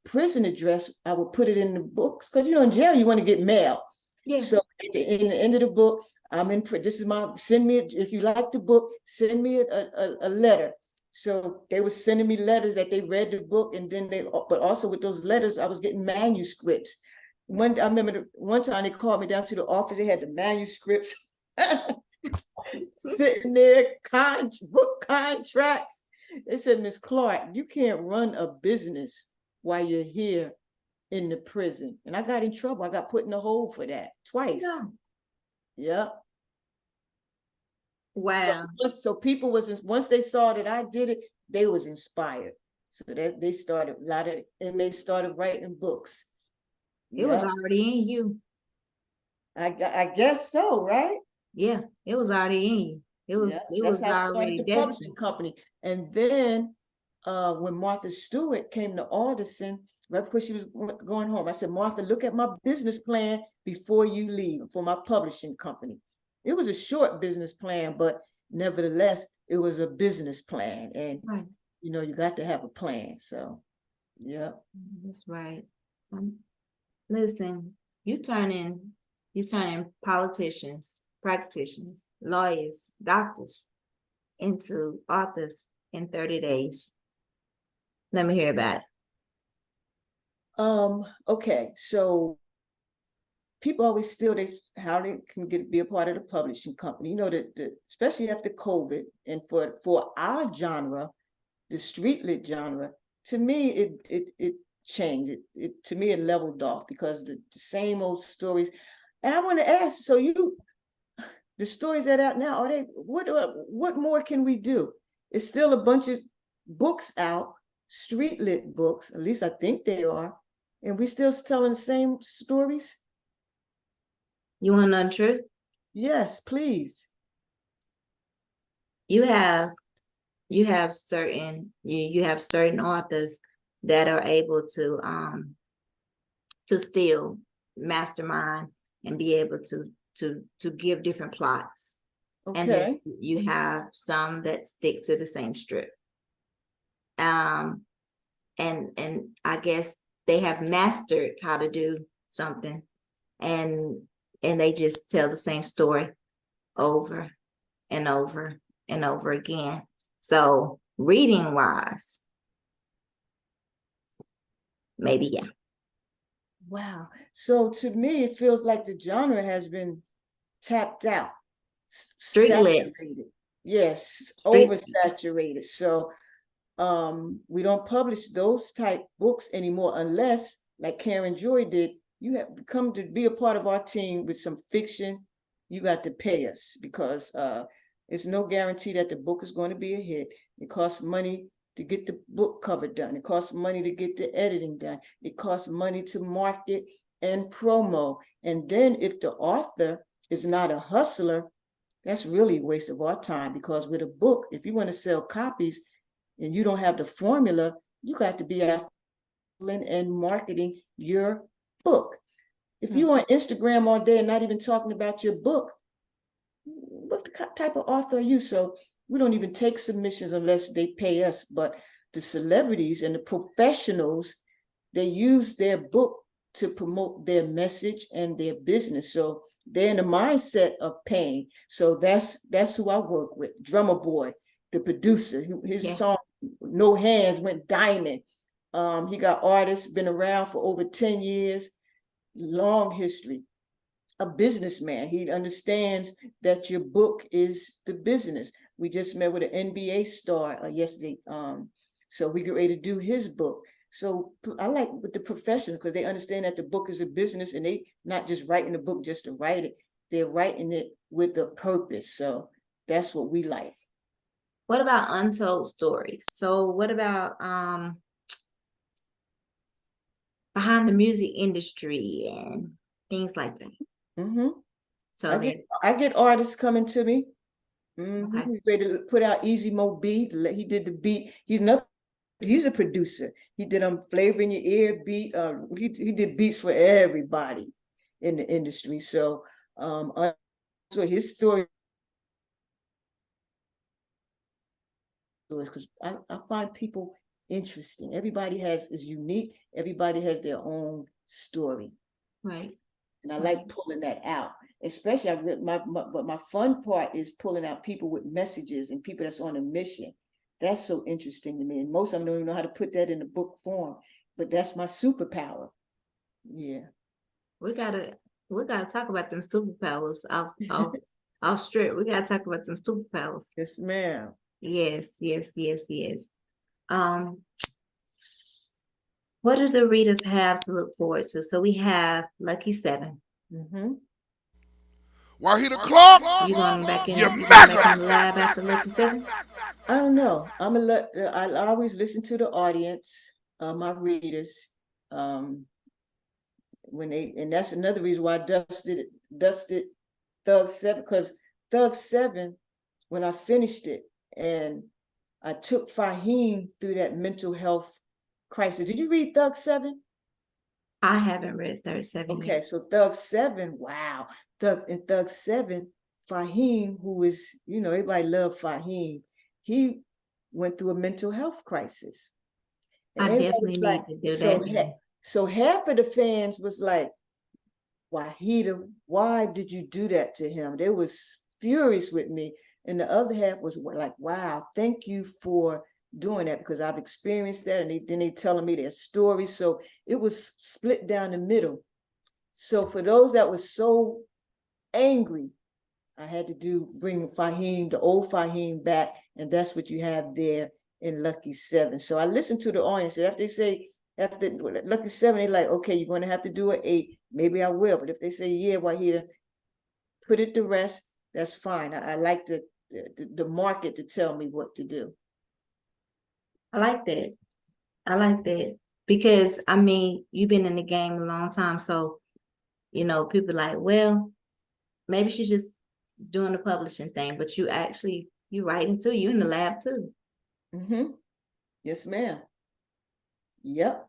prison address, I would put it in the books because, in jail, you want to get mail. Yeah. So in the end of the book, I'm in, this is send me, if you like the book, send me a letter So they were sending me letters that they read the book, and then but also with those letters, I was getting manuscripts. I remember one time they called me down to the office. They had the manuscripts sitting there, book contracts. They said, Miss Clark, you can't run a business while you're here in the prison. And I got in trouble. I got put in the hole for that twice. Yeah. Yep. Wow. So people once they saw that I did it, they was inspired. So that they started, a lot of inmates started writing books. It was already in you. I guess so, right? Yeah, it was already in you. That's how I started already the destined. publishing company. And then when Martha Stewart came to Alderson, right before she was going home, I said, Martha, look at my business plan before you leave for my publishing company. It was a short business plan, but nevertheless, it was a business plan. And, right. You got to have a plan. So, yeah. That's right. Listen, you turning politicians, practitioners, lawyers, doctors into authors in 30 days. Let me hear about it. Okay, so people always still how they can be a part of the publishing company. That especially after COVID, and for our genre, the street lit genre, to me it changed. It to me it leveled off, because the same old stories. And I want to ask, so the stories that are out now, what more can we do? It's still a bunch of books out, street lit books, at least I think they are, and we still telling the same stories. You want to know the truth? Yes, please. You have certain authors that are able to still mastermind and be able to give different plots. Okay. And then you have some that stick to the same strip. And I guess they have mastered how to do something, and they just tell the same story over and over and over again. So reading wise, maybe, yeah. Wow. So to me, it feels like the genre has been tapped out. Saturated. Yes, oversaturated. So we don't publish those type books anymore, unless, like Karen Joy did, you have come to be a part of our team with some fiction. You got to pay us, because it's no guarantee that the book is going to be a hit. It costs money to get the book cover done. It costs money to get the editing done. It costs money to market and promo. And then if the author is not a hustler, that's really a waste of our time, because with a book, if you want to sell copies and you don't have the formula, you got to be out and marketing your book. If you're on Instagram all day and not even talking about your book, what type of author are you? So we don't even take submissions unless they pay us. But the celebrities and the professionals, they use their book to promote their message and their business. So they're in the mindset of paying. So that's who I work with. Drummer Boy, the producer, his song No Hands went diamond. He got artists, been around for over 10 years, long history. A businessman, he understands that your book is the business. We just met with an NBA star yesterday, so we get ready to do his book. So I like with the professionals, because they understand that the book is a business, and they not just writing the book just to write it. They're writing it with a purpose. So that's what we like. What about untold stories? So what about behind the music industry and things like that? Mm-hmm. So I get artists coming to me. Okay. We're ready to put out Easy Mo beat. He did the beat. He's a producer. He did Flavor in Your Ear beat. He did beats for everybody in the industry. So so his story, because I find people interesting. Everybody is unique. Everybody has their own story. Right. And I like pulling that out. Especially my fun part is pulling out people with messages and people that's on a mission. That's so interesting to me. And most of them don't even know how to put that in the book form. But that's my superpower. Yeah. We gotta talk about them superpowers off strip. We gotta talk about them superpowers. Yes, ma'am. Yes, yes, yes, yes. Um, what do the readers have to look forward to? So we have Lucky 7. Mm-hmm. Wahida Clark, You going back in? you You going back in mega. the lab after Lucky 7? I don't know. I always listen to the audience, my readers. When they, and that's another reason why I dusted Thug 7, because Thug 7, when I finished it and I took Fahim through that mental health crisis. Did you read Thug 7? I haven't read Third 7 Okay, yet. so Thug 7, wow. Thug 7, Fahim, who is, everybody loved Fahim, he went through a mental health crisis. And I everybody definitely was like, need to do that then. so half of the fans was like, Wahida, why did you do that to him? They was furious with me. And the other half was like, wow, thank you for doing that, because I've experienced that. And then they telling me their stories. So it was split down the middle. So for those that was so angry, I had to bring Fahim, the old Fahim, back. And that's what you have there in Lucky 7. So I listened to the audience. After they say, after Lucky 7, they're like, okay, you're going to have to do an 8. Maybe I will. But if they say, yeah, Wahida, put it to rest, that's fine. I like the market to tell me what to do. I like that. I like that because I mean, you've been in the game a long time, so people like, well, maybe she's just doing the publishing thing, but you writing too. You in the lab too. Mm-hmm. Yes, ma'am. Yep.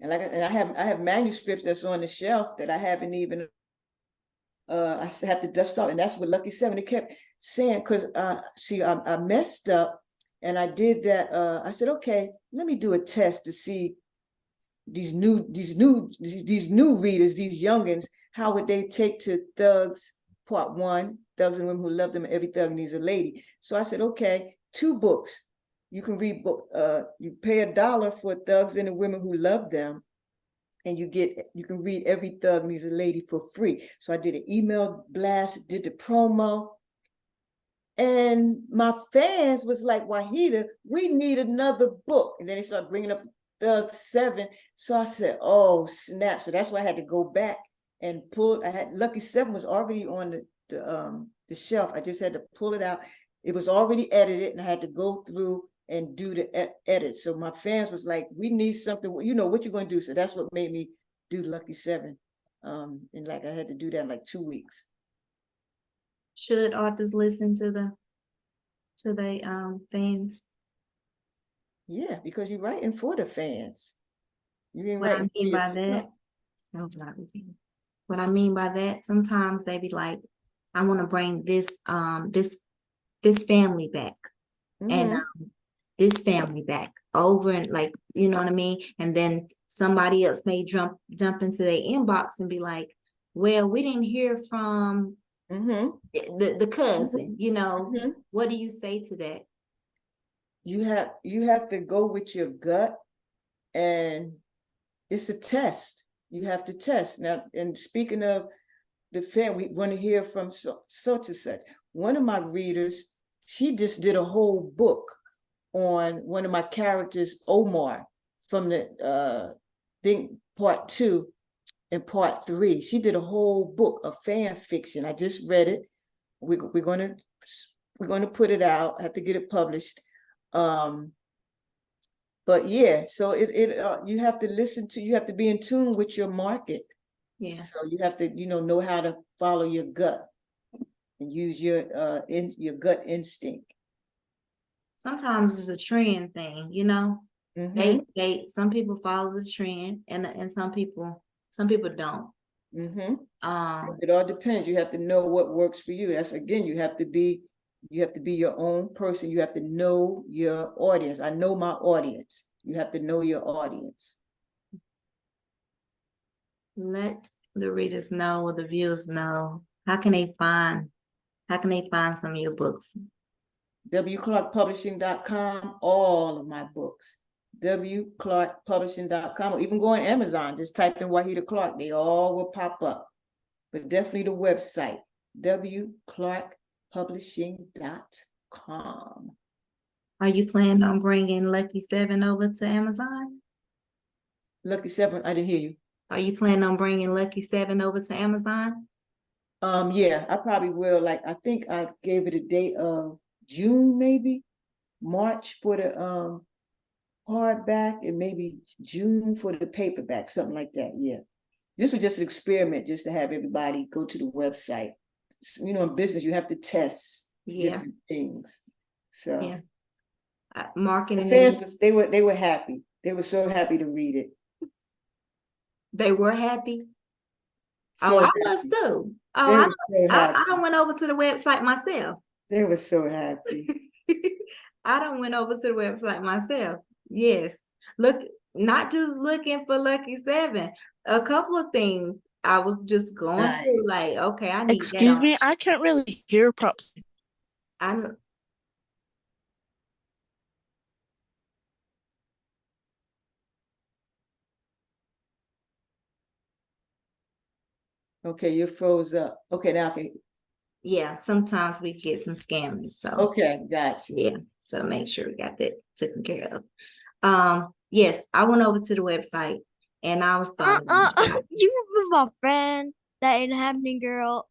And I have manuscripts that's on the shelf that I haven't even I have to dust off. And that's what Lucky 7, they kept saying, because see, I messed up and I did that. I said, okay, let me do a test to see these new readers, these youngins, how would they take to Thugs Part 1, Thugs and Women Who Love Them, Every Thug Needs a Lady. So I said, okay, 2 books. You can read you pay $1 for Thugs and the Women Who Love Them, and you can read Every Thug Needs a Lady for free. So I did an email blast, did the promo, and my fans was like, Wahida, we need another book. And then they started bringing up Thug 7. So I said, oh snap. So that's why I had to go back and pull. I had Lucky 7 was already on the shelf. I just had to pull it out. It was already edited, and I had to go through and do the edit. So my fans was like, we need something, what you're going to do. So that's what made me do Lucky 7. And like I had to do that in like 2 weeks. Should authors listen to the fans? Yeah, because you're writing for the fans. You ain't What I writing for mean by yourself. that, no, not everything. What I mean by that, sometimes they be like, I want to bring this family back. And this family back over, and like, you know what I mean? And then somebody else may jump into their inbox and be like, well, we didn't hear from the cousin, what do you say to that? You have to go with your gut, and it's a test. You have to test. Now, and speaking of the fan, we want to hear from such and such. One of my readers, she just did a whole book on one of my characters, Omar, from the think part 2 and part 3. She did a whole book of fan fiction. I just read it. We're going to put it out. I have to get it published. But yeah, so you have to you have to be in tune with your market. Yeah. So you have to, know how to follow your gut and use your gut instinct. Sometimes it's a trend thing, they some people follow the trend, and some people don't. It all depends. You have to know what works for you. That's, again, you have to be your own person. You have to know your audience. I know my audience. You have to know your audience. Let the readers know, or the viewers know, how can they find some of your books? wclarkpublishing.com, all of my books. wclarkpublishing.com, or even go on Amazon, just type in Wahida Clark, they all will pop up. But definitely the website, wclarkpublishing.com. Are you planning on bringing Lucky 7 over to Amazon? Lucky 7, I didn't hear you. Are you planning on bringing Lucky 7 over to Amazon? Yeah, I probably will. Like, I think I gave it a date of June, maybe March for the hardback, and maybe June for the paperback, something like that. Yeah, this was just an experiment, just to have everybody go to the website. You know, in business, you have to test different things. So Yeah. the Marketing. fans they were happy. They were so happy to read it. They were happy. So I happy. was too. They Oh, were so happy. I went over to the website myself. They were so happy. I done went over to the website myself. Yes. Look, not just looking for Lucky 7. A couple of things I was just going through, like, okay, I need Excuse that. me, I can't really hear properly. Okay, you froze up. Okay, now okay. Yeah, sometimes we get some scammers. So Okay, gotcha. yeah, so make sure we got that taken care of. Yes, I went over to the website and I was starting. You remember my friend, that ain't happening girl?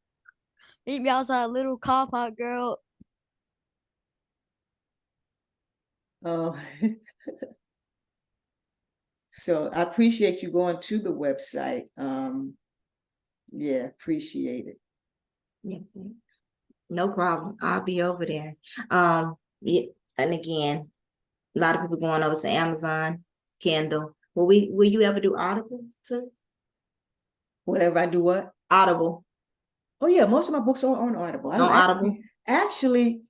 Meet me outside, little cop out girl. Oh, so I appreciate you going to the website. Yeah, appreciate it. Yeah, no problem. I'll be over there. Yeah, and again, a lot of people going over to Amazon, Kindle. Will you ever do Audible too? Whatever I do, what? Audible. Oh yeah, most of my books are on Audible. On Audible. Actually,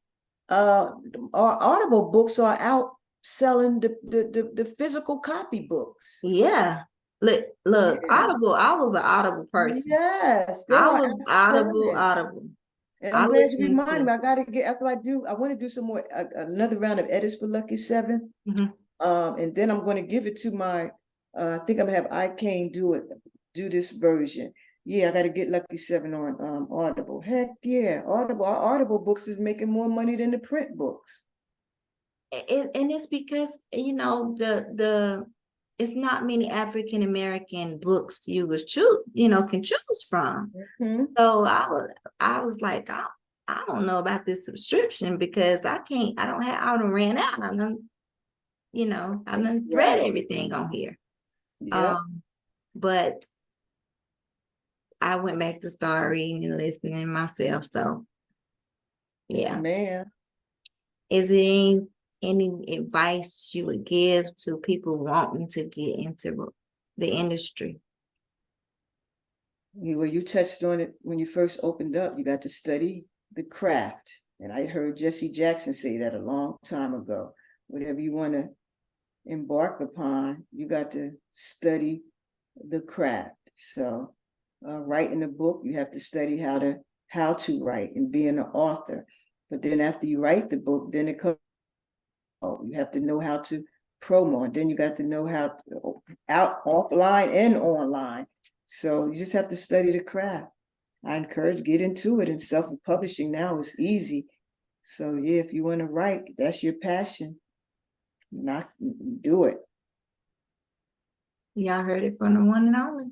our Audible books are out selling the physical copy books. Yeah. Look, Yeah. Audible. I was an Audible person. Yes, they I are was Audible. outstanding. And I'm glad you reminded me. I got to get, after I want to do some more, another round of edits for Lucky 7. And then I'm going to give it to my, I think I'm going to have iCane do this version. Yeah, I got to get Lucky 7 on Audible. Heck yeah, Audible. Our Audible books is making more money than the print books. And it's because, you know, it's not many African American books you can choose from. So I was like, I don't know about this subscription because I done ran out. I done read everything on here. Yeah. But I went back to start reading and listening myself. So yeah. Yes, ma'am. Is there any advice you would give to people wanting to get into the industry? Well, you touched on it when you first opened up. You got to study the craft. And I heard Jesse Jackson say that a long time ago. Whatever you want to embark upon, you got to study the craft. So writing a book, you have to study how to write and being an author. But then after you write the book, then it comes, you have to know how to promo, and then you got to know how to out offline and online. So you just have to study the craft. I encourage get into it, and self-publishing now is easy. So yeah, if you want to write, that's your passion, not do it. Y'all heard it from the one and only.